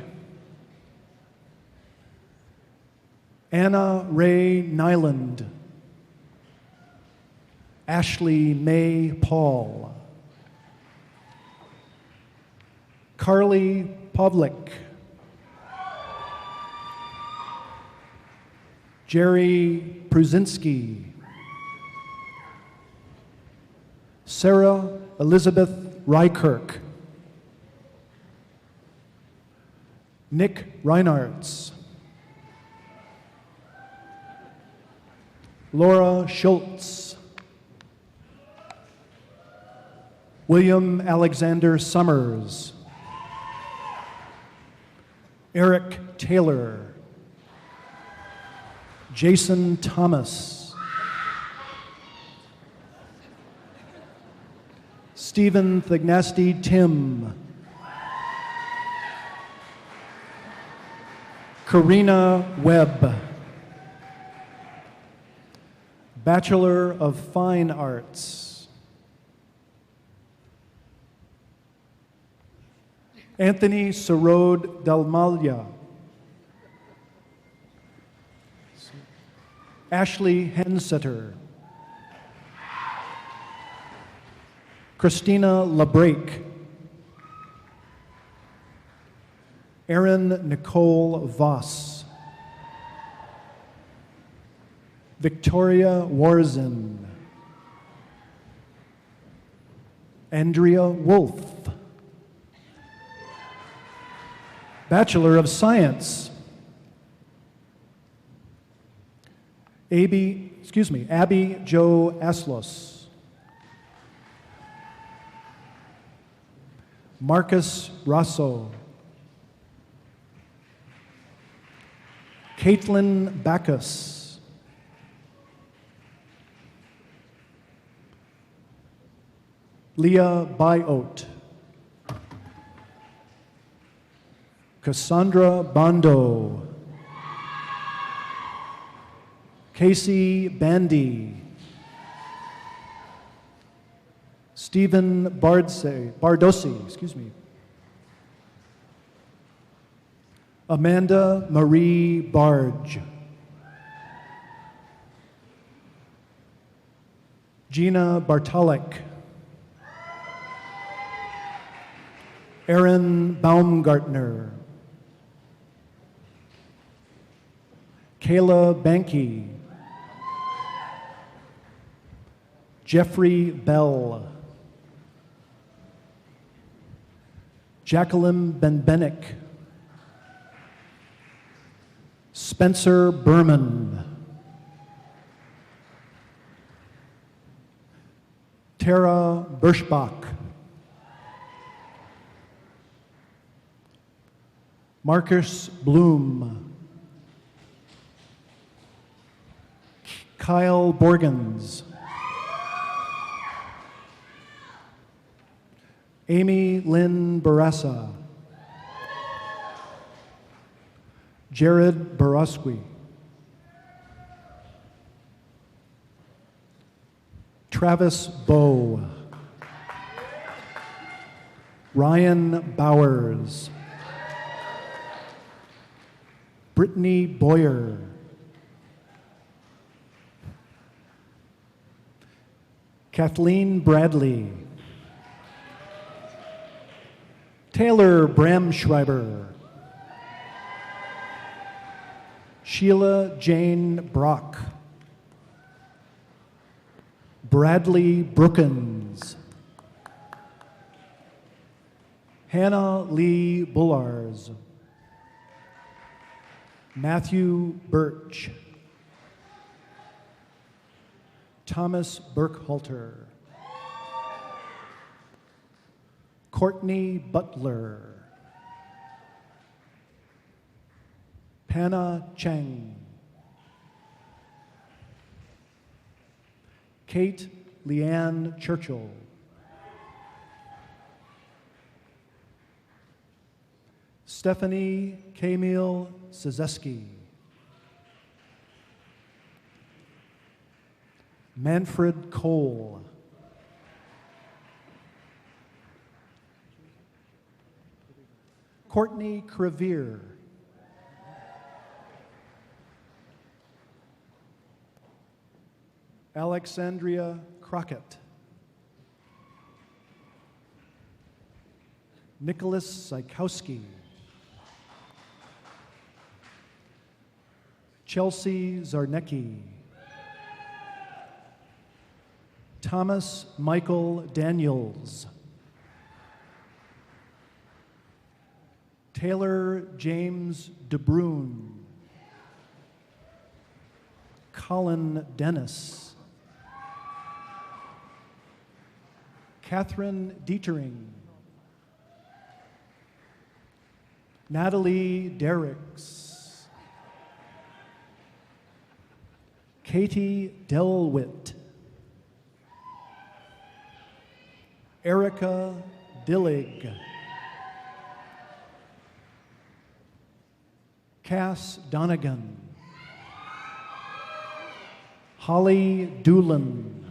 Anna Ray Nyland. Ashley May Paul. Carly Pavlik, Jerry Pruzinski, Sarah Elizabeth Rykirk, Nick Reinartz, Laura Schultz, William Alexander Summers, Eric Taylor, Jason Thomas, Stephen Thignasty Tim, Karina Webb, Bachelor of Fine Arts, Anthony Sarod Dalmalia, Ashley Hensetter, Christina LaBrake, Erin Nicole Voss, Victoria Warzin, Andrea Wolf, Bachelor of Science, Abby Jo Aslos, Marcus Rosso, Caitlin Backus, Leah Byote, Cassandra Bondo, Casey Bandy, Stephen Bardosi, Amanda Marie Barge, Gina Bartalik, Aaron Baumgartner, Kayla Banky, Jeffrey Bell, Jacqueline Benbenick, Spencer Berman, Tara Birschbach, Marcus Bloom, Kyle Borgens, Amy Lynn Barassa, Jared Borosky, Travis Bowe, Ryan Bowers, Brittany Boyer, Kathleen Bradley, Taylor Bramschreiber, Sheila Jane Brock, Bradley Brookins, Hannah Lee Bullars, Matthew Birch, Thomas Burkhalter, Courtney Butler, Panna Cheng, Kate Leanne Churchill, Stephanie Camille Sizeski, Manfred Cole, Courtney Crevier, Alexandria Crockett, Nicholas Zykowski, Chelsea Zarnecki, Thomas Michael Daniels, Taylor James DeBrune, Colin Dennis, Catherine Dietering, Natalie Derricks, Katie Delwitt, Erica Dillig, Cass Donegan, Holly Doolin,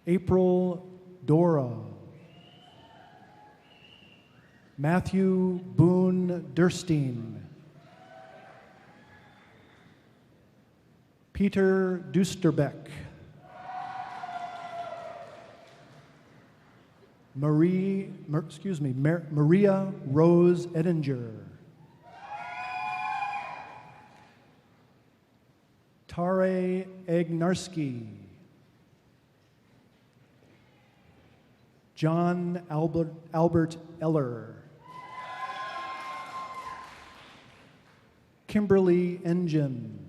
April Dora, Matthew Boone Durstein, Peter Dusterbeck, Maria Rose Edinger, Tare Agnarski, John Albert Eller, Kimberly Engine,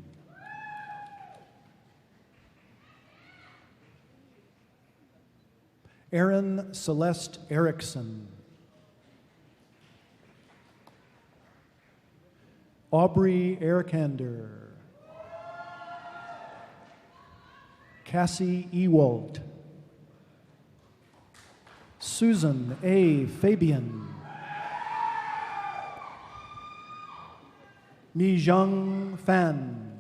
Erin Celeste Erickson, Aubrey Erikander, Cassie Ewald, Susan A. Fabian, Mi-Jung Fan,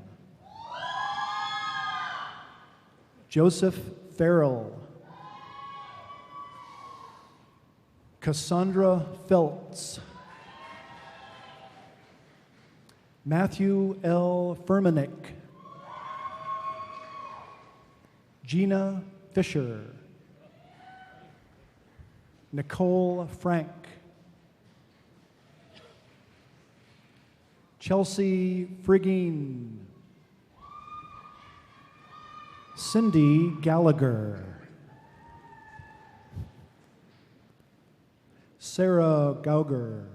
Joseph Farrell, Cassandra Feltz, Matthew L. Furmanik, Gina Fisher, Nicole Frank, Chelsea Friggin, Cindy Gallagher, Sarah Gauger,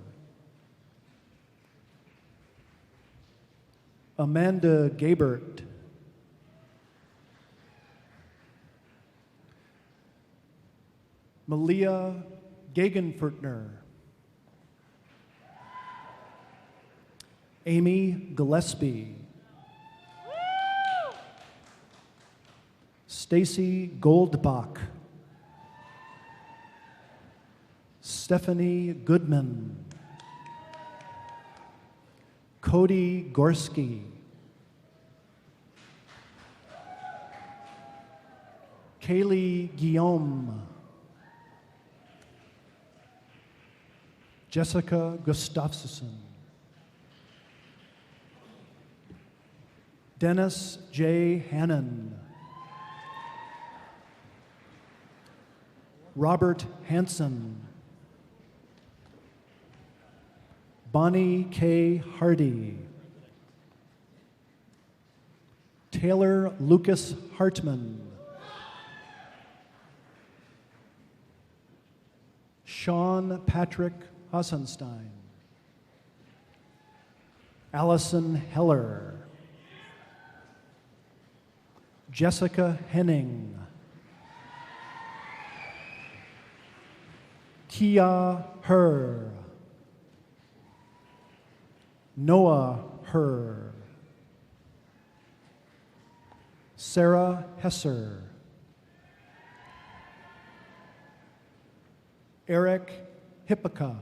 Amanda Gabert, Malia Gegenfurtner, Amy Gillespie, Stacy Goldbach, Stephanie Goodman, Cody Gorski, Kaylee Guillaume, Jessica Gustafsson, Dennis J. Hannon, Robert Hansen, Bonnie K. Hardy, Taylor Lucas Hartman, Sean Patrick Hassenstein, Allison Heller, Jessica Henning, Kia Herr, Noah Herr, Sarah Hesser, Eric Hippica,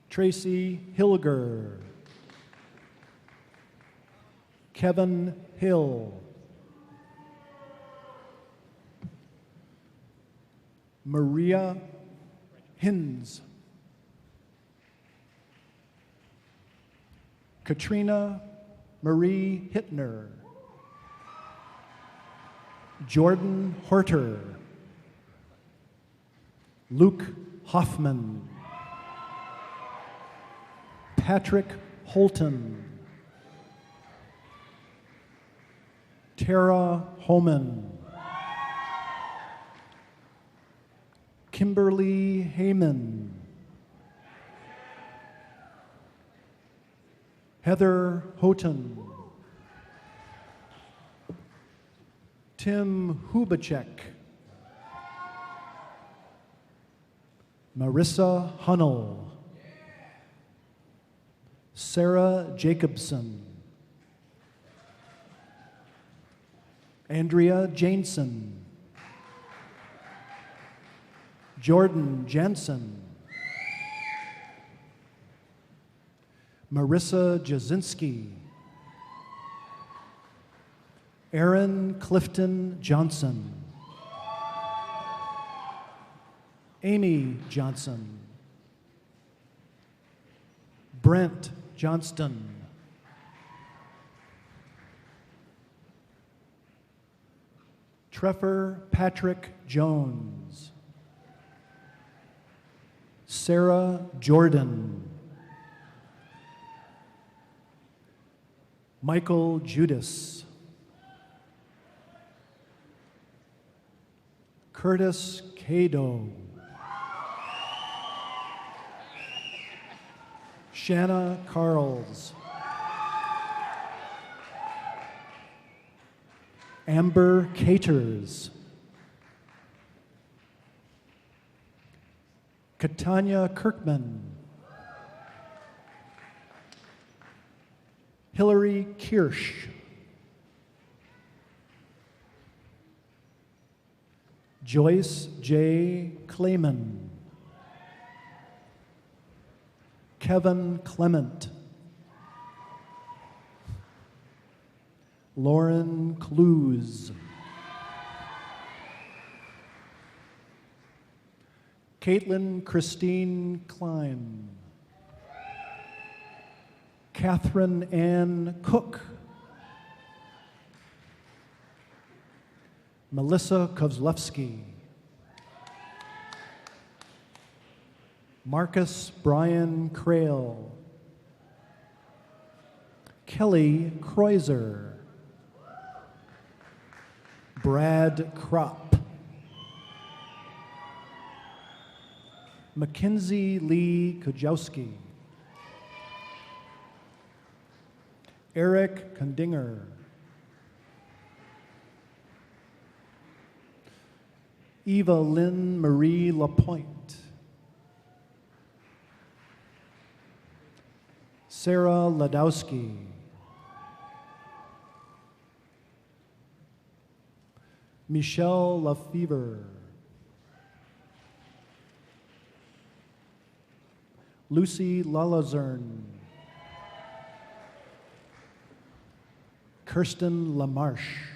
Tracy Hilger, Kevin Hill, Maria Hinz, Katrina Marie Hittner, Jordan Horter, Luke Hoffman, Patrick Holton, Tara Homan, Kimberly Heyman, Heather Houghton, Tim Hubacek, Marissa Hunnell, Sarah Jacobson, Andrea Jameson, Jordan Jensen, Marissa Jasinski, Aaron Clifton Johnson, Amy Johnson, Brent Johnston, Trevor Patrick Jones, Sarah Jordan, Michael Judas, Curtis Cado, Shanna Carls, Amber Caters, Katanya Kirkman, Hillary Kirsch, Joyce J. Clayman, Kevin Clement, Lauren Clues, Caitlin Christine Klein, Catherine Ann Cook, Melissa Kozlewski, Marcus Brian Crail, Kelly Kreuzer, Brad Kropp, Mackenzie Lee Kujowski, Eric Kondinger, Eva Lynn Marie Lapointe, Sarah Ladowski, Michelle Lefevre, Lucy Lalazern, Kirsten Lamarche,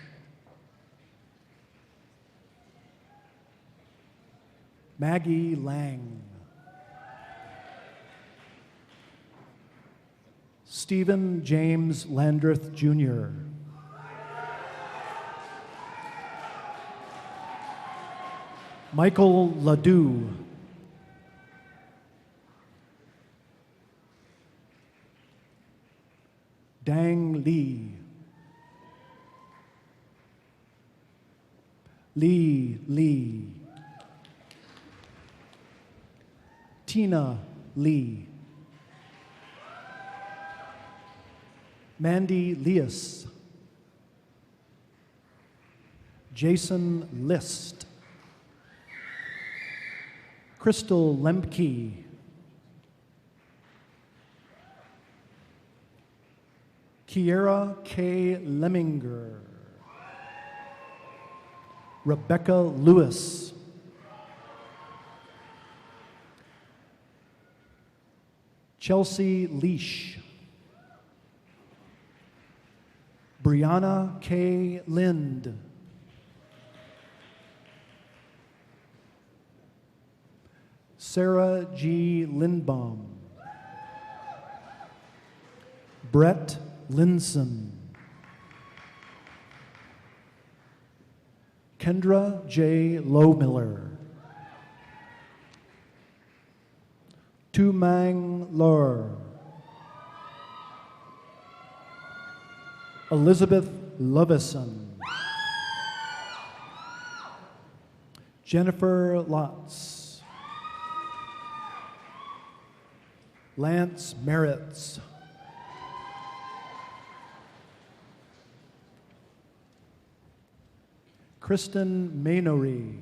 Maggie Lang, Stephen James Landreth Jr., Michael Ledoux, Dang Lee, Lee, Tina Lee, Mandy Leas, Jason List, Crystal Lemke, Kiera K. Lemminger, Rebecca Lewis, Chelsea Leash, Brianna K. Lind, Sarah G. Lindbaum, Brett Linson, Kendra J. Lowmiller. Tu Mang Lor. Elizabeth Lovison. Jennifer Lotz. Lance Merritts. Kristen Maynory.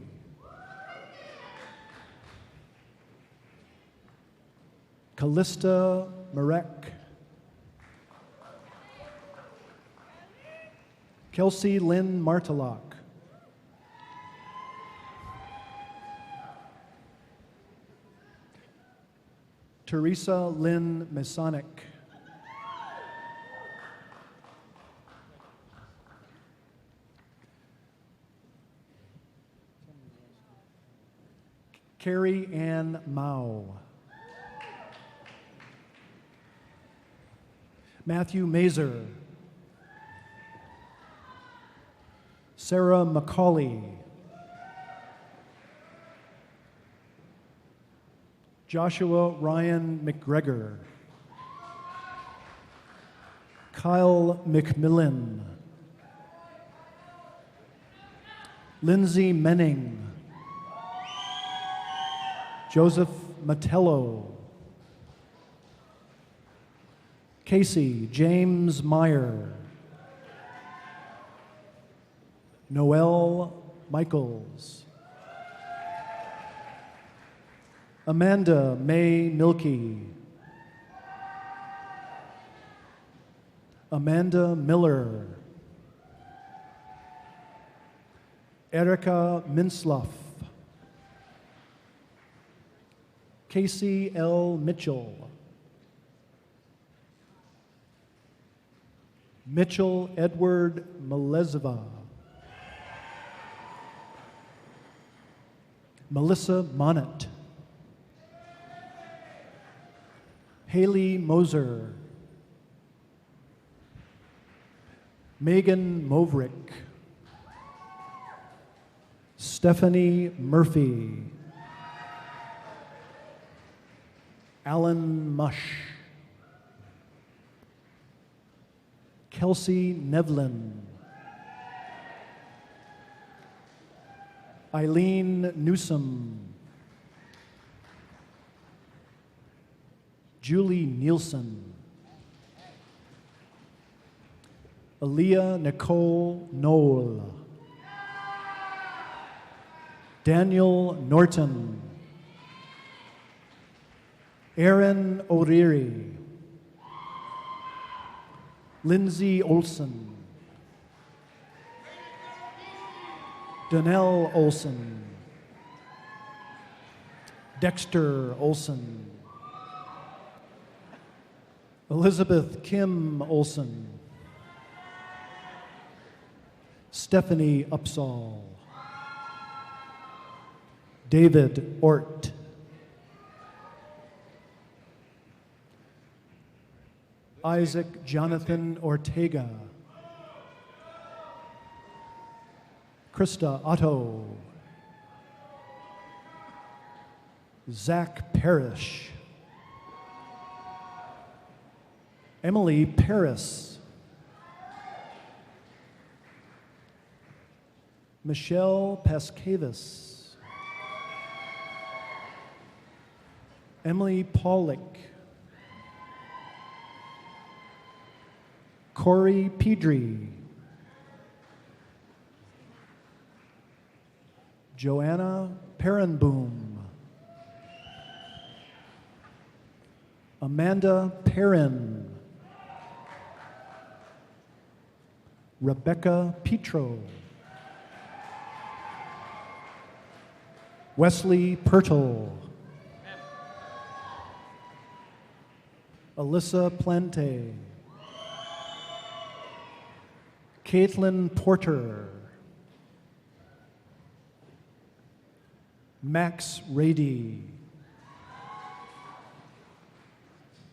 Callista Marek. Kelsey Lynn Martelock. Teresa Lynn Masonic. Carrie Ann Mao. Matthew Mazer. Sarah McCauley. Joshua Ryan McGregor. Kyle McMillan. Lindsay Menning. Joseph Matello. Casey James Meyer. Noel Michaels. Amanda May Milkey. Amanda Miller. Erica Minsloff. Casey L. Mitchell. Mitchell Edward Melezva. Melissa Monett. Haley Moser. Megan Movrick. Stephanie Murphy. Alan Mush. Kelsey Nevlin. Eileen Newsom. Julie Nielsen. Aaliyah Nicole Knoll. Daniel Norton. Aaron O'Reary. Lindsay Olson. Donnell Olson. Dexter Olson. Elizabeth Kim Olson. Stephanie Upsall. David Ort. Isaac Jonathan Ortega. Krista Otto. Zach Parrish. Emily Paris. Michelle Pascavis. Emily Pollock. Corey Pedri. Joanna Perenboom. Amanda Perrin. Rebecca Petro. Wesley Pertle. Alyssa Plante. Caitlin Porter. Max Rady.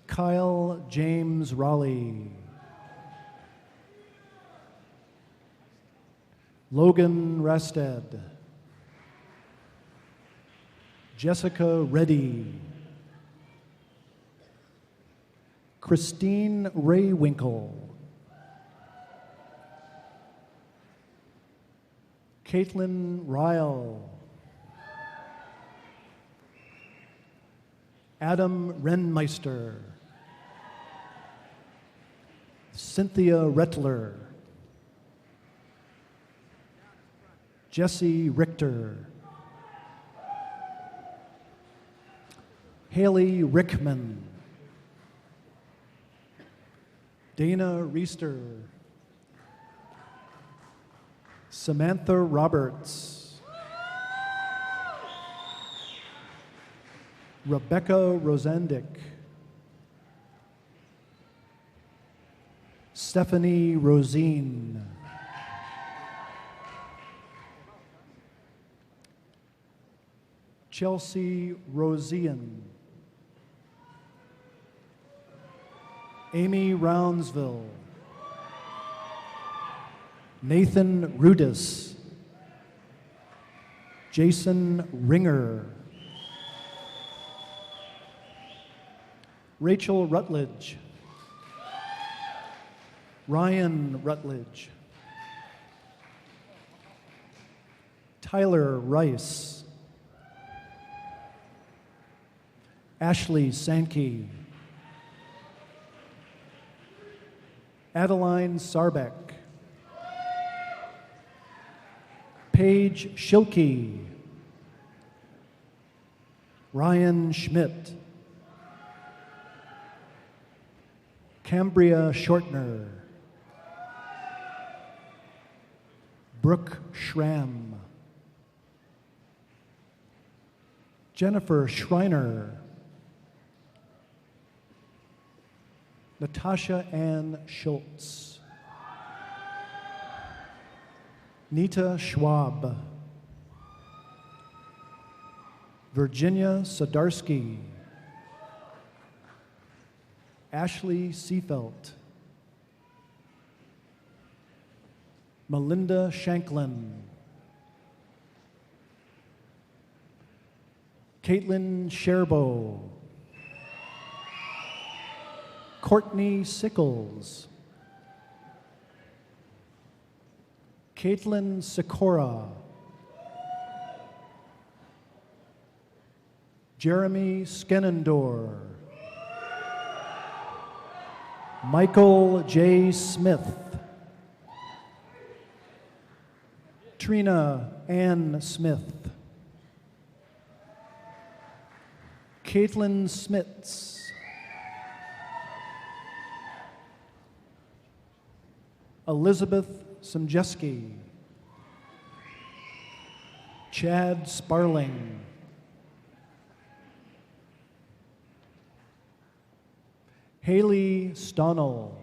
Kyle James Raleigh. Logan Rasted, Jessica Reddy, Christine Raywinkle, Caitlin Ryle, Adam Renmeister, Cynthia Rettler, Jesse Richter, Haley Rickman, Dana Reister, Samantha Roberts, Rebecca Rosandick, Stephanie Rosine, Chelsea Rosian, Amy Roundsville, Nathan Rudis, Jason Ringer, Rachel Rutledge, Ryan Rutledge, Tyler Rice, Ashley Sankey, Adeline Sarbeck, Paige Schilke, Ryan Schmidt, Cambria Shortner, Brooke Schramm, Jennifer Schreiner, Natasha Ann Schultz, Nita Schwab, Virginia Sodarski, Ashley Seafelt, Melinda Shanklin, Caitlin Sherbo, Courtney Sickles, Caitlin Sikora, Jeremy Skenendor, Michael J. Smith, Trina Ann Smith, Caitlin Smits, Elizabeth Simjeski, Chad Sparling, Haley Stonnell,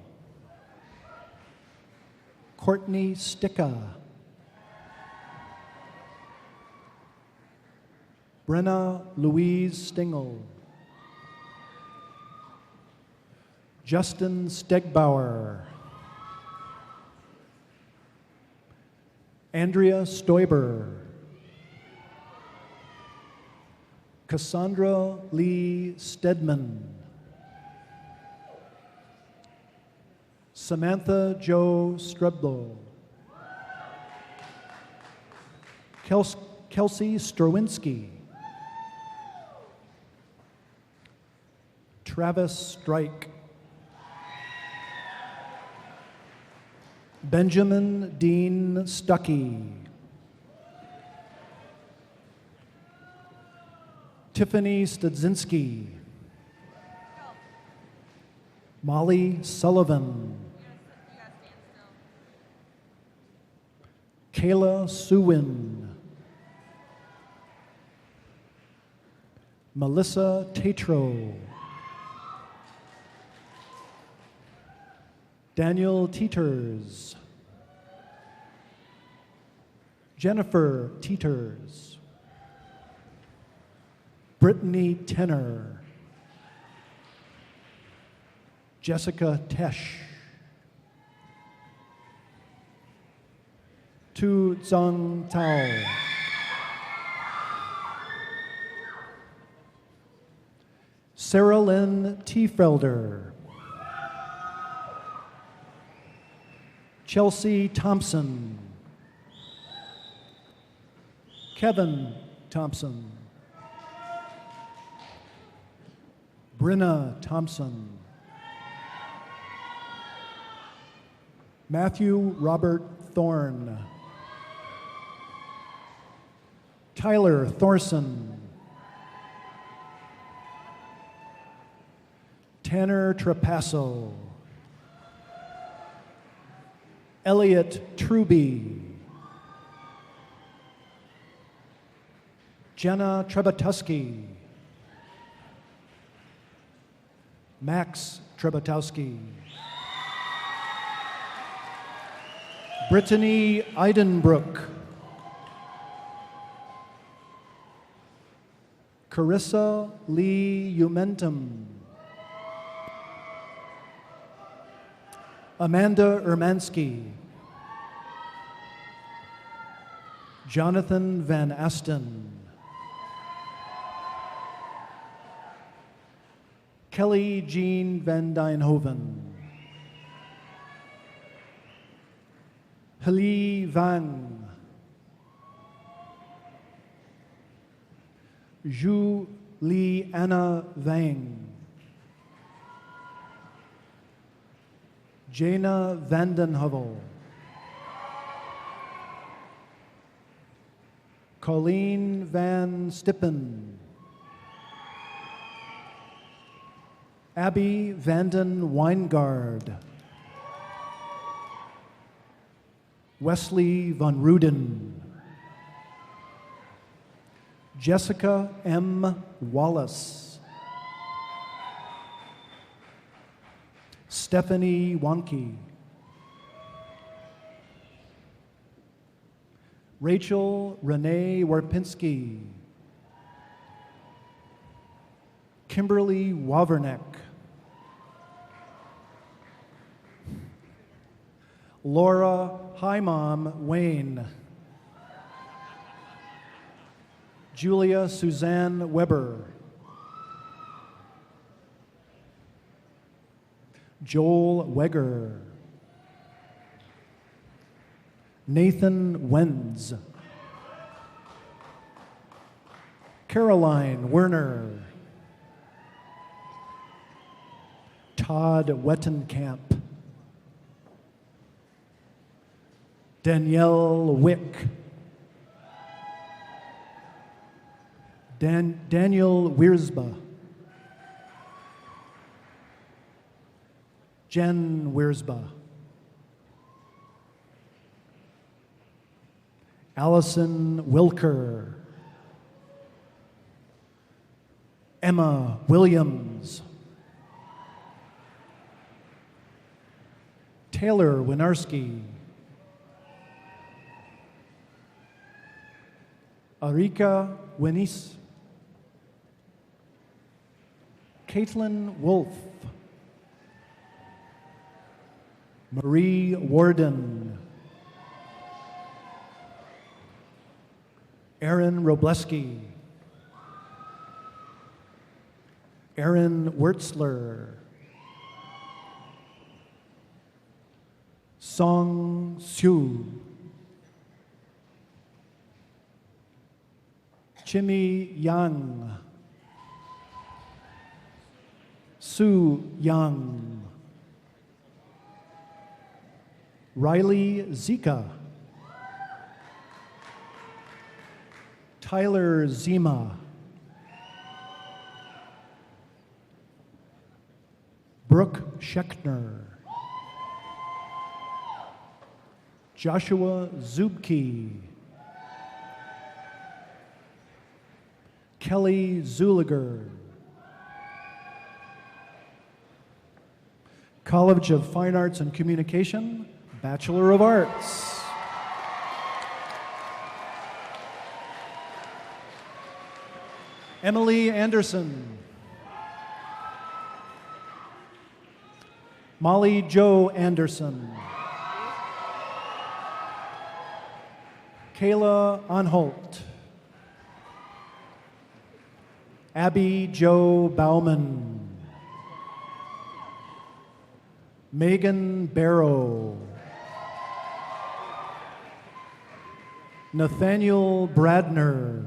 Courtney Sticka, Brenna Louise Stingel, Justin Stegbauer, Andrea Stoiber, Cassandra Lee Stedman, Samantha Jo Streblo, Kelsey Strowinski, Travis Strike, Benjamin Dean Stuckey, Tiffany Studzinski, Molly Sullivan, Kayla Suwin, Melissa Tatro, Daniel Teeters, Jennifer Teeters, Brittany Tenner, Jessica Tesh, Tu Zong Tao. Sarah Lynn Tiefelder. Chelsea Thompson. Kevin Thompson. Brenna Thompson. Matthew Robert Thorne. Tyler Thorson. Tanner Trapasso. Elliot Truby. Jenna Trebatuski. Max Trebatowski. Brittany Eidenbrook. Carissa Lee Umentum. Amanda Ermansky. Jonathan Van Asten. Kelly Jean Van Dijnhoven. Heli Vang. Zhu Li Anna Vang. Jana Vandenhovel. Colleen Van Stippen. Abby Vanden Weingard. Wesley Van Ruden. Jessica M. Wallace. Stephanie Wonke. Rachel Renee Warpinski. Kimberly Waverneck. Laura Hi Mom Wayne. Julia Suzanne Weber. Joel Wegger. Nathan Wenz. Caroline Werner. Todd Wettenkamp. Danielle Wick. Daniel Wiersba. Jen Wiersba. Allison Wilker. Emma Williams. Taylor Winarski. Arika Winis. Caitlin Wolf. Marie Warden. Aaron Robleski. Aaron Wertzler. Song Siu. Chimi Yang. Su Yang. Riley Zika. Tyler Zima. Brooke Scheckner. Joshua Zubke. Kelly Zuliger. College of Fine Arts and Communication, Bachelor of Arts. Emily Anderson. Molly Jo Anderson. Kayla Anholt. Abby Jo Bauman. Megan Barrow. Nathaniel Bradner.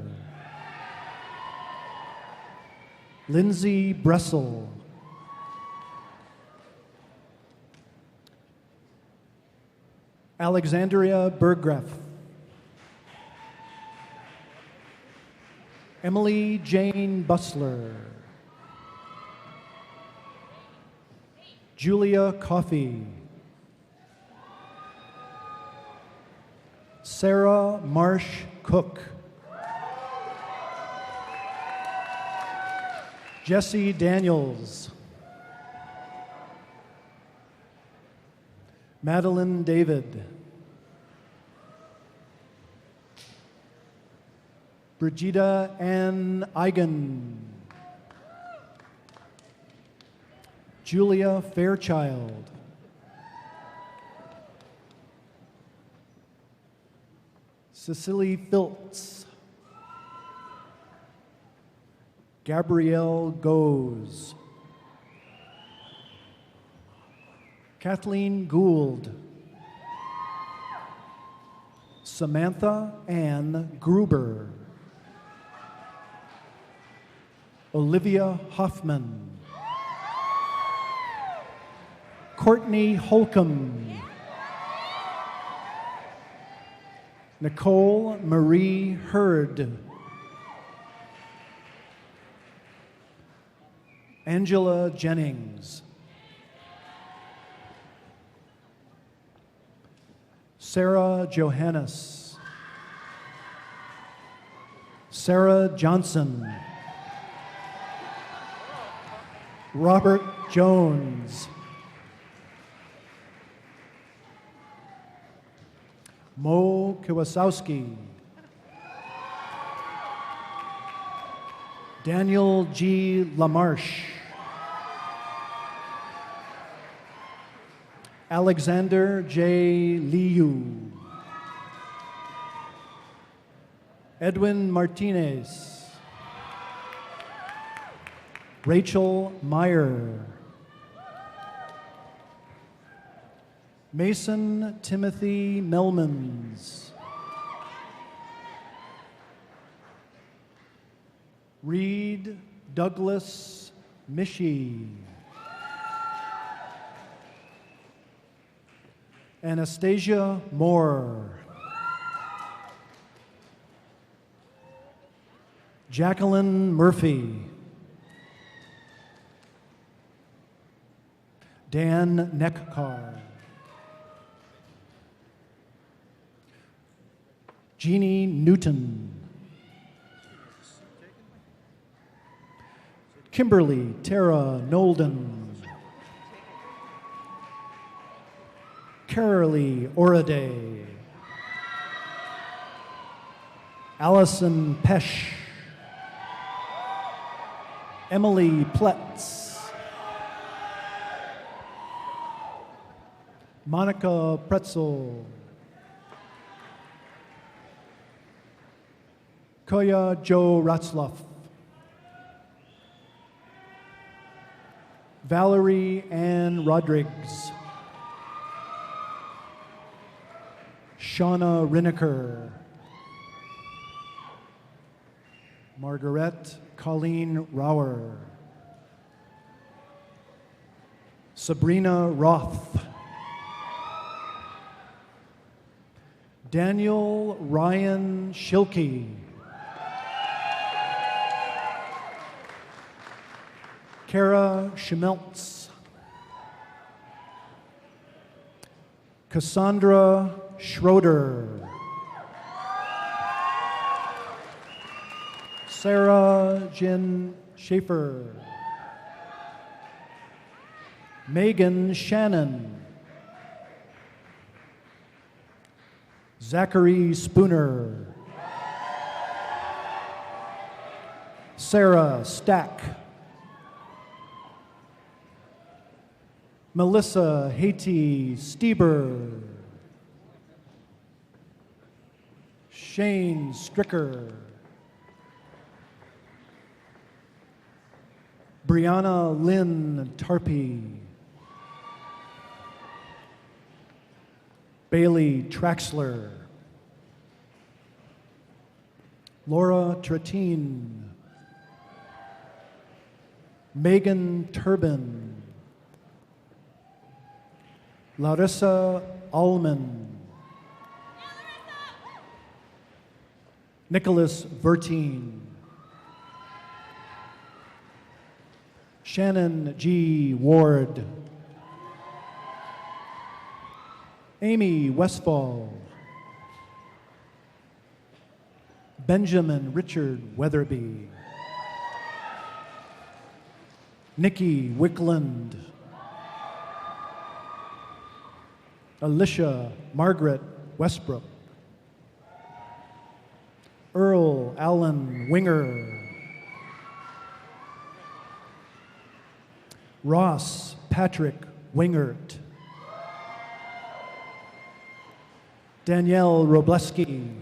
Lindsay Bressel. Alexandria Berggraf. Emily Jane Busler. Julia Coffey. Sarah Marsh Cook. Jesse Daniels. Madeline David. Brigida Ann Eigen. Julia Fairchild. Cecily Filtz. Gabrielle Goes. Kathleen Gould. Samantha Ann Gruber. Olivia Hoffman. Courtney Holcomb. Nicole Marie Hurd. Angela Jennings. Sarah Johannes. Sarah Johnson. Robert Jones. Mo Kiwasowski. Daniel G. Lamarche. Alexander J. Liu. Edwin Martinez. Rachel Meyer. Mason Timothy Melmans. Reed Douglas Mishi. Anastasia Moore. Jacqueline Murphy. Dan Neckcar. Jeannie Newton. Kimberly Tara Nolden. Carolee Oraday. Allison Pesh. Emily Pletz. Monica Pretzel. Koya Joe Ratzloff. Valerie Ann Rodrigues. Shauna Rineker. Margaret Colleen Rauer. Sabrina Roth. Daniel Ryan Schilke. Kara Schmeltz. Cassandra Schroeder. Sarah Jen Schaefer. Megan Shannon. Zachary Spooner. Sarah Stack. Melissa Haiti Stieber. Shane Stricker. Brianna Lynn Tarpey. Bailey Traxler. Laura Tratine. Megan Turbin. Larissa Allman. Nicholas Vertine. Shannon G. Ward. Amy Westfall. Benjamin Richard Weatherby. Nikki Wickland. Alicia Margaret Westbrook. Earl Allen Winger. Ross Patrick Wingert. Danielle Robleski.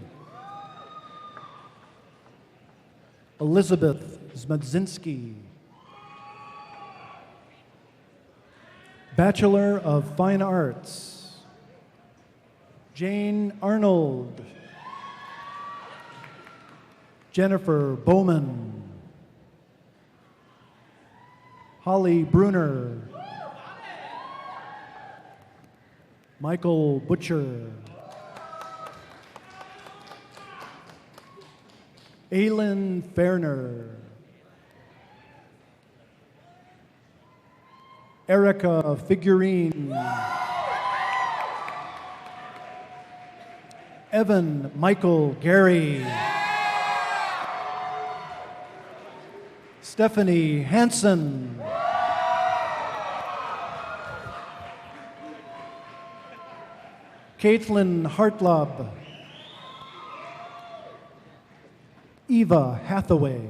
Elizabeth Zmadzinski. Bachelor of Fine Arts, Jane Arnold. Jennifer Bowman. Holly Bruner. Michael Butcher. Aylin Ferner. Erica Figurine. Evan Michael Gary. Stephanie Hansen. Caitlin Hartlob. Eva Hathaway.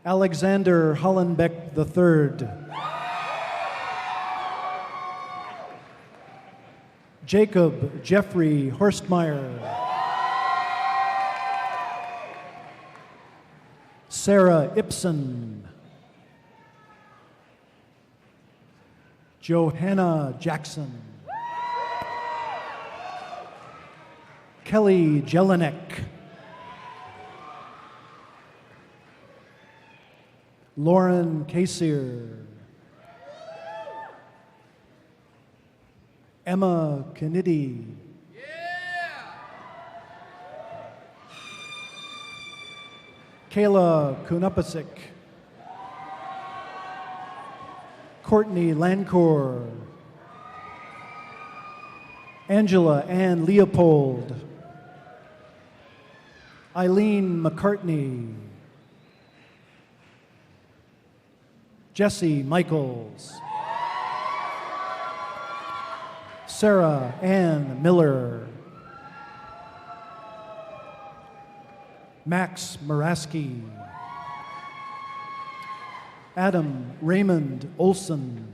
Alexander Hollenbeck III. Jacob Jeffrey Horstmeyer. Sarah Ibsen. Johanna Jackson. Kelly Jelinek. Lauren Casier. Emma Kennedy. Kayla Kunupasik. Courtney Lancourt. Angela Ann Leopold. Eileen McCartney. Jesse Michaels. Sarah Ann Miller. Max Maraski. Adam Raymond Olson.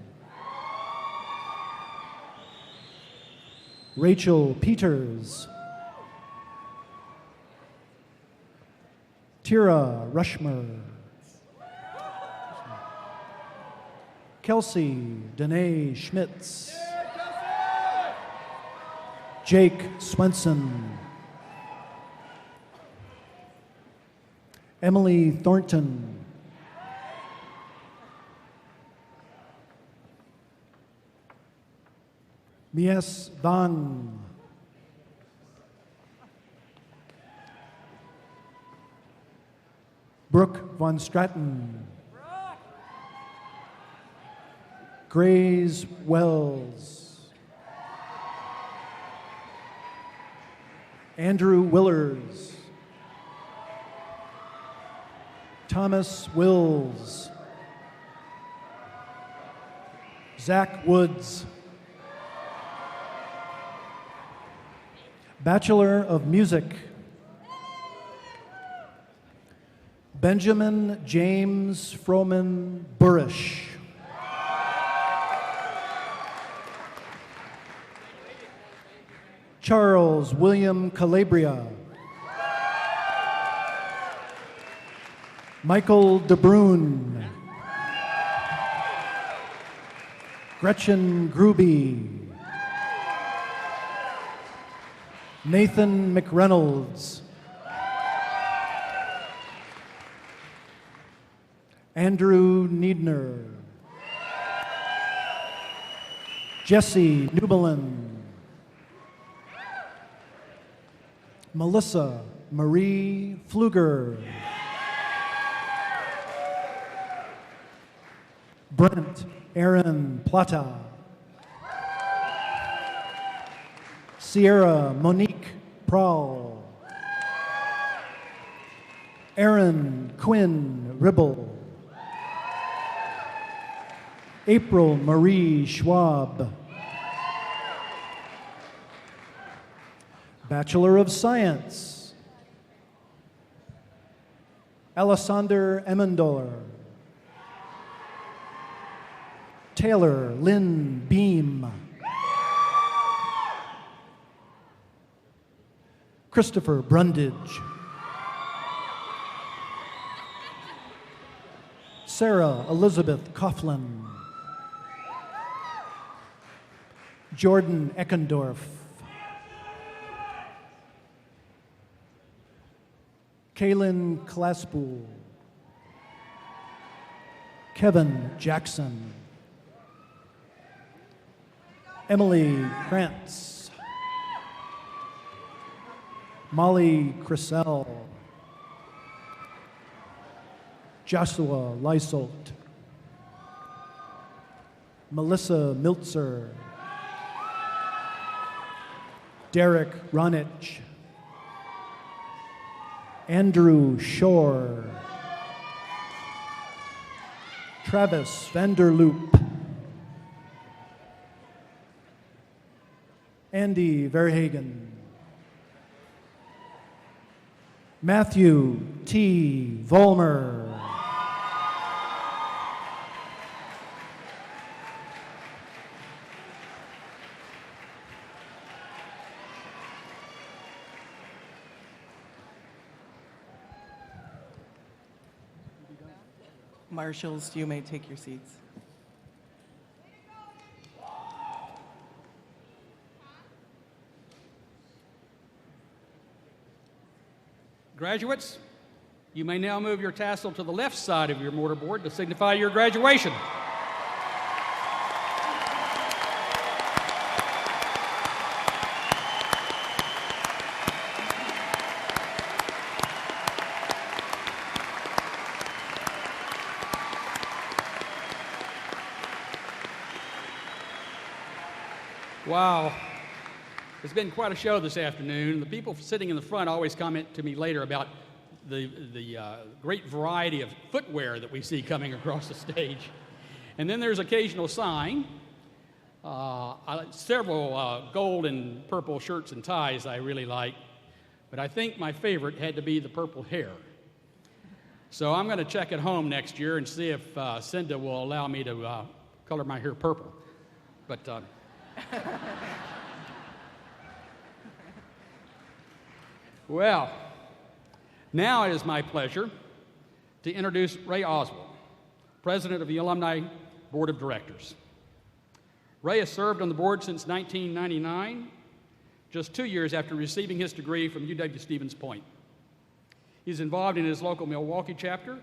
Rachel Peters. Tira Rushmer. Kelsey Danae Schmitz. Jake Swenson. Emily Thornton. Mies Van. Brooke Von Stratton. Grace Wells. Andrew Willers. Thomas Wills. Zach Woods. Bachelor of Music. Benjamin James Froman Burish. Charles William Calabria. Michael DeBrune. Gretchen Gruby. Nathan McReynolds. Andrew Needner. Jesse Nubelin. Melissa Marie Pfluger. Brent Aaron Plata. Sierra Monique Prawl. Aaron Quinn Ribble. April Marie Schwab. Bachelor of Science, Alessander Emmendorfer. Taylor Lynn Beam. Christopher Brundage. Sarah Elizabeth Coughlin. Jordan Eckendorf. Kaylin Klaspool. Kevin Jackson. Emily Krantz. Molly Crisell. Joshua Lysolt. Melissa Miltzer. Derek Ronich. Andrew Shore. Travis Vanderloop. Andy Verhagen. Matthew T. Vollmer. Marshals, you may take your seats. Graduates, you may now move your tassel to the left side of your mortarboard to signify your graduation. Wow. It's been quite a show this afternoon. The people sitting in the front always comment to me later about the great variety of footwear that we see coming across the stage. And then there's occasional sign. Several gold and purple shirts and ties I really like, but I think my favorite had to be the purple hair. So I'm going to check at home next year and see if Cinda will allow me to color my hair purple. But well, now it is my pleasure to introduce Ray Oswald, President of the Alumni Board of Directors. Ray has served on the board since 1999, just 2 years after receiving his degree from UW-Stevens Point. He's involved in his local Milwaukee chapter,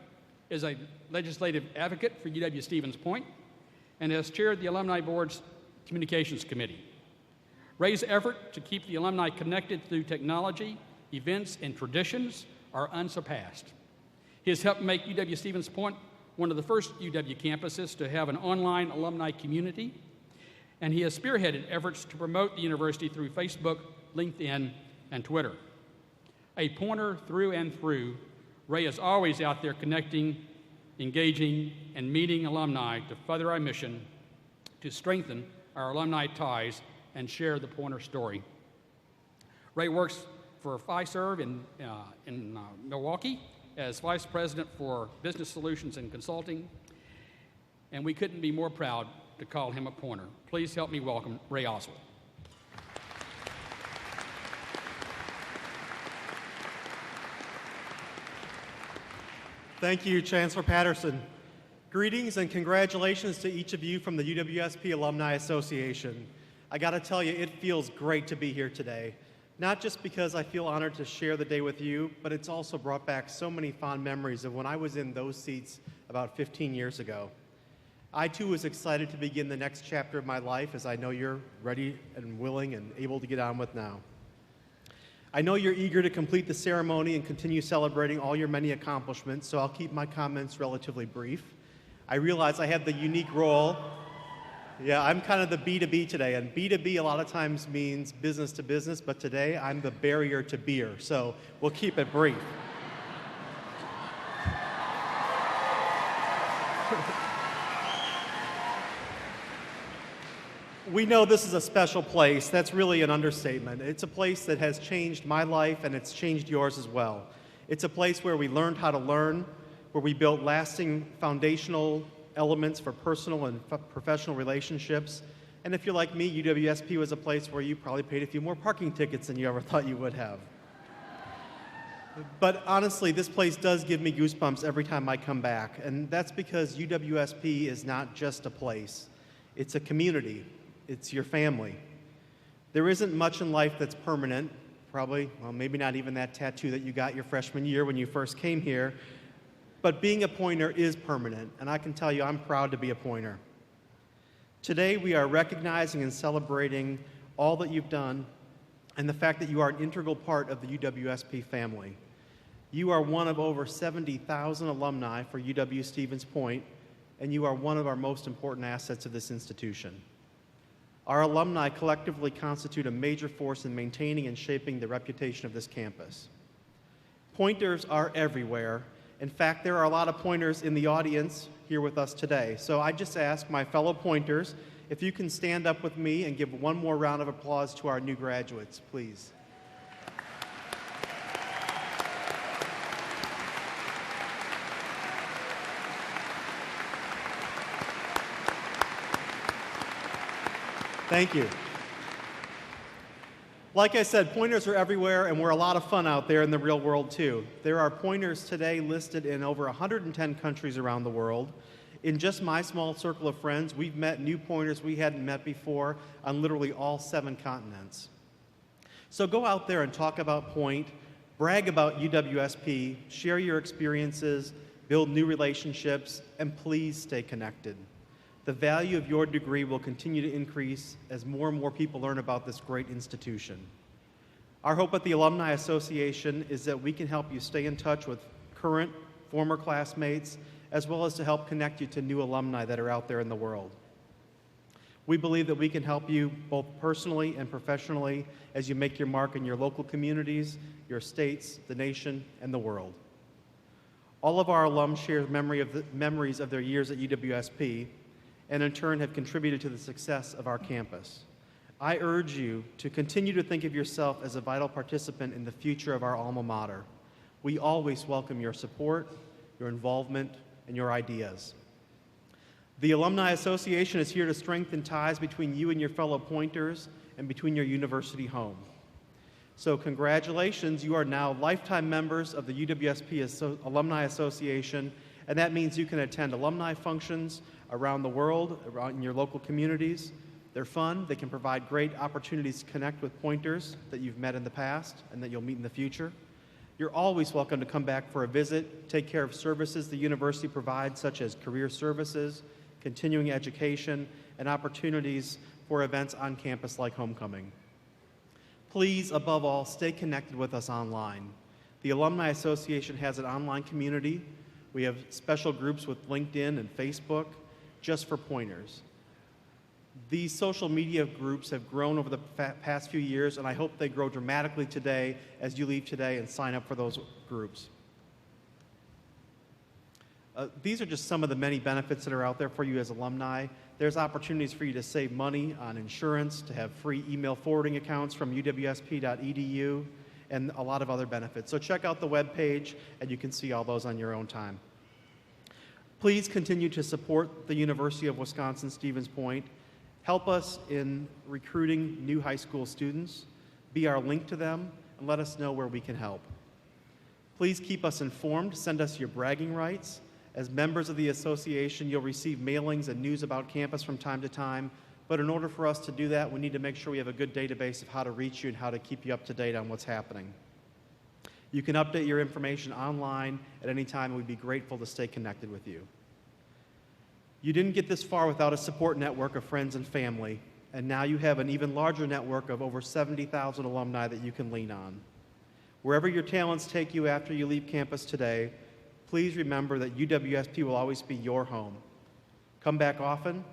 is a legislative advocate for UW-Stevens Point, and has chaired the Alumni Board's Communications Committee. Ray's effort to keep the alumni connected through technology, events, and traditions are unsurpassed. He has helped make UW-Stevens Point one of the first UW campuses to have an online alumni community, and he has spearheaded efforts to promote the university through Facebook, LinkedIn, and Twitter. A Pointer through and through, Ray is always out there connecting, engaging, and meeting alumni to further our mission to strengthen our alumni ties and share the Pointer story. Ray works for Fiserv in Milwaukee as Vice President for Business Solutions and Consulting, and we couldn't be more proud to call him a Pointer. Please help me welcome Ray Oswald. Thank you, Chancellor Patterson. Greetings and congratulations to each of you from the UWSP Alumni Association. I got to tell you, it feels great to be here today. Not just because I feel honored to share the day with you, but it's also brought back so many fond memories of when I was in those seats about 15 years ago. I too was excited to begin the next chapter of my life, as I know you're ready and willing and able to get on with now. I know you're eager to complete the ceremony and continue celebrating all your many accomplishments, so I'll keep my comments relatively brief. I realize I have the unique role. Yeah, I'm kind of the B2B today, and B2B a lot of times means business to business, but today I'm the barrier to beer, so we'll keep it brief. We know this is a special place. That's really an understatement. It's a place that has changed my life, and it's changed yours as well. It's a place where we learned how to learn, where we built lasting foundational elements for personal and professional relationships. And if you're like me, UWSP was a place where you probably paid a few more parking tickets than you ever thought you would have. But honestly, this place does give me goosebumps every time I come back, and that's because UWSP is not just a place. It's a community. It's your family. There isn't much in life that's permanent, probably, well, maybe not even that tattoo that you got your freshman year when you first came here, but being a Pointer is permanent, and I can tell you I'm proud to be a Pointer. Today we are recognizing and celebrating all that you've done and the fact that you are an integral part of the UWSP family. You are one of over 70,000 alumni for UW-Stevens Point, and you are one of our most important assets of this institution. Our alumni collectively constitute a major force in maintaining and shaping the reputation of this campus. Pointers are everywhere. In fact, there are a lot of Pointers in the audience here with us today. So I just ask my fellow Pointers if you can stand up with me and give one more round of applause to our new graduates, please. Thank you. Like I said, Pointers are everywhere, and we're a lot of fun out there in the real world, too. There are Pointers today listed in over 110 countries around the world. In just my small circle of friends, we've met new Pointers we hadn't met before on literally all 7 continents. So go out there and talk about Point, brag about UWSP, share your experiences, build new relationships, and please stay connected. The value of your degree will continue to increase as more and more people learn about this great institution. Our hope at the Alumni Association is that we can help you stay in touch with current, former classmates, as well as to help connect you to new alumni that are out there in the world. We believe that we can help you both personally and professionally as you make your mark in your local communities, your states, the nation, and the world. All of our alums share memories of their years at UWSP, and in turn have contributed to the success of our campus. I urge you to continue to think of yourself as a vital participant in the future of our alma mater. We always welcome your support, your involvement, and your ideas. The Alumni Association is here to strengthen ties between you and your fellow Pointers and between your university home. So congratulations, you are now lifetime members of the UWSP Alumni Association, and that means you can attend alumni functions around the world, in your local communities. They're fun. They can provide great opportunities to connect with Pointers that you've met in the past and that you'll meet in the future. You're always welcome to come back for a visit, take care of services the university provides, such as career services, continuing education, and opportunities for events on campus like homecoming. Please, above all, stay connected with us online. The Alumni Association has an online community. We have special groups with LinkedIn and Facebook just for Pointers. These social media groups have grown over the past few years, and I hope they grow dramatically today as you leave today and sign up for those groups. These are just some of the many benefits that are out there for you as alumni. There's opportunities for you to save money on insurance, to have free email forwarding accounts from uwsp.edu, and a lot of other benefits. So check out the webpage, and you can see all those on your own time. Please continue to support the University of Wisconsin-Stevens Point. Help us in recruiting new high school students. Be our link to them, and let us know where we can help. Please keep us informed. Send us your bragging rights. As members of the association, you'll receive mailings and news about campus from time to time. But in order for us to do that, we need to make sure we have a good database of how to reach you and how to keep you up to date on what's happening. You can update your information online at any time, and we'd be grateful to stay connected with you. You didn't get this far without a support network of friends and family, and now you have an even larger network of over 70,000 alumni that you can lean on. Wherever your talents take you after you leave campus today, please remember that UWSP will always be your home. Come back often,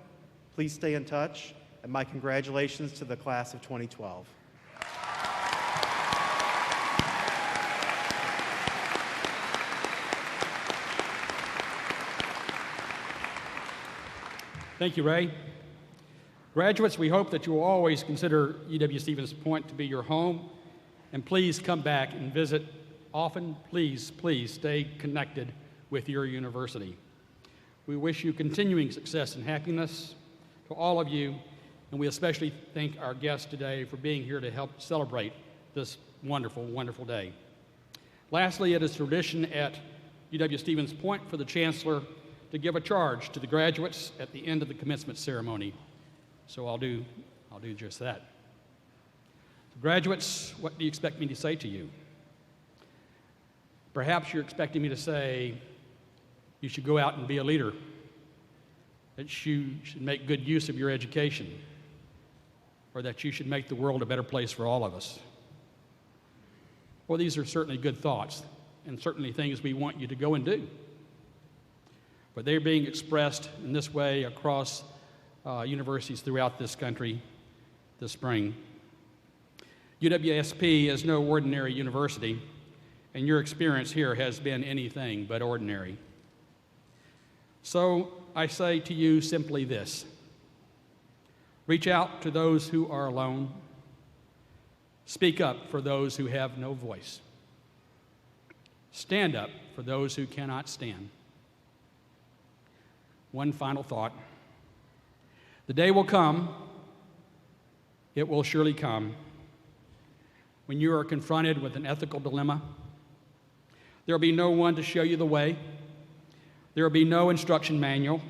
please stay in touch, and my congratulations to the class of 2012. Thank you, Ray. Graduates, we hope that you will always consider UW-Stevens Point to be your home, and please come back and visit often. Please stay connected with your university. We wish you continuing success and happiness to all of you, and we especially thank our guests today for being here to help celebrate this wonderful, wonderful day. Lastly, it is tradition at UW-Stevens Point for the Chancellor to give a charge to the graduates at the end of the commencement ceremony. So I'll do just that. Graduates, what do you expect me to say to you? Perhaps you're expecting me to say you should go out and be a leader, that you should make good use of your education, or that you should make the world a better place for all of us. Well, these are certainly good thoughts and certainly things we want you to go and do. But they're being expressed in this way across universities throughout this country this spring. UWSP is no ordinary university, and your experience here has been anything but ordinary. So I say to you simply this: reach out to those who are alone. Speak up for those who have no voice. Stand up for those who cannot stand. One final thought. The day will come, it will surely come, when you are confronted with an ethical dilemma. There will be no one to show you the way. There will be no instruction manual.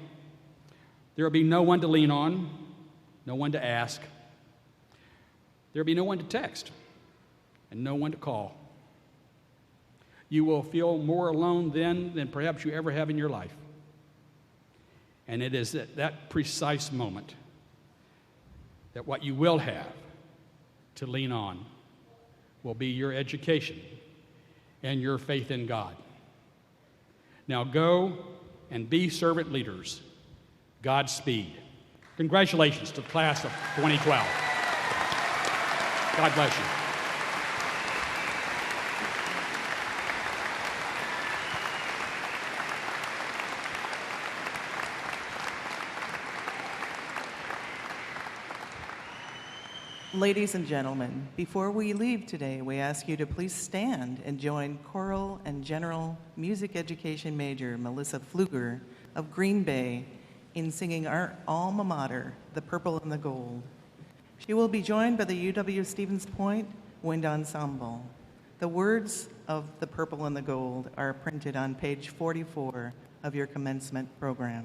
There will be no one to lean on, no one to ask. There will be no one to text and no one to call. You will feel more alone then than perhaps you ever have in your life. And it is at that precise moment that what you will have to lean on will be your education and your faith in God. Now go and be servant leaders. Godspeed. Congratulations to the class of 2012. God bless you. Ladies and gentlemen, before we leave today, we ask you to please stand and join choral and general music education major Melissa Pfluger of Green Bay in singing our alma mater, The Purple and the Gold. She will be joined by the UW-Stevens Point Wind Ensemble. The words of The Purple and the Gold are printed on page 44 of your commencement program.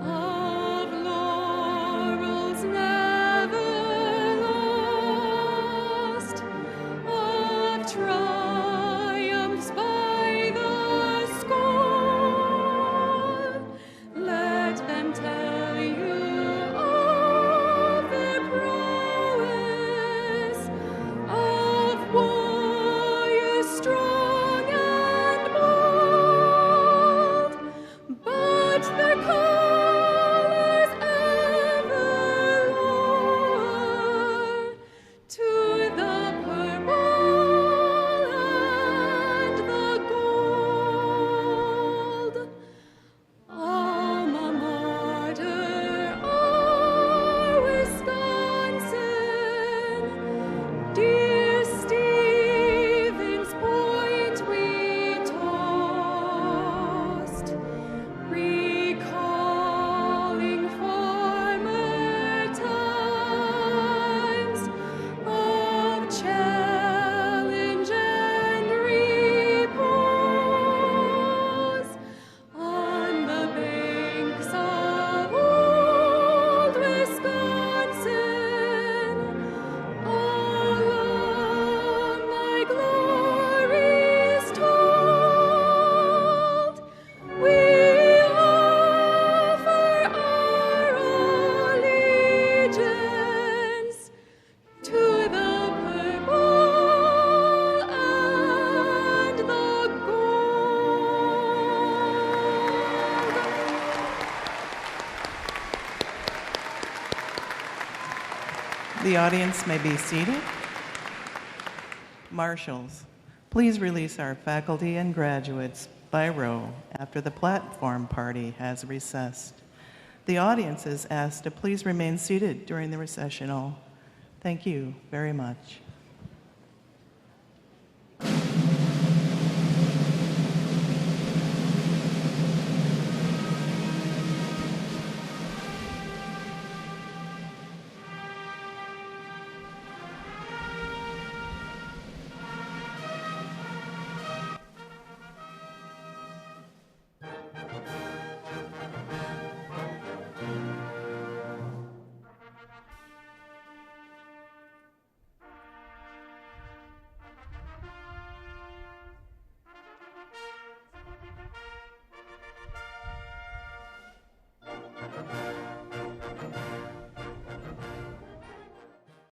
Of Lord The audience may be seated. Marshals, please release our faculty and graduates by row after the platform party has recessed. The audience is asked to please remain seated during the recessional. Thank you very much.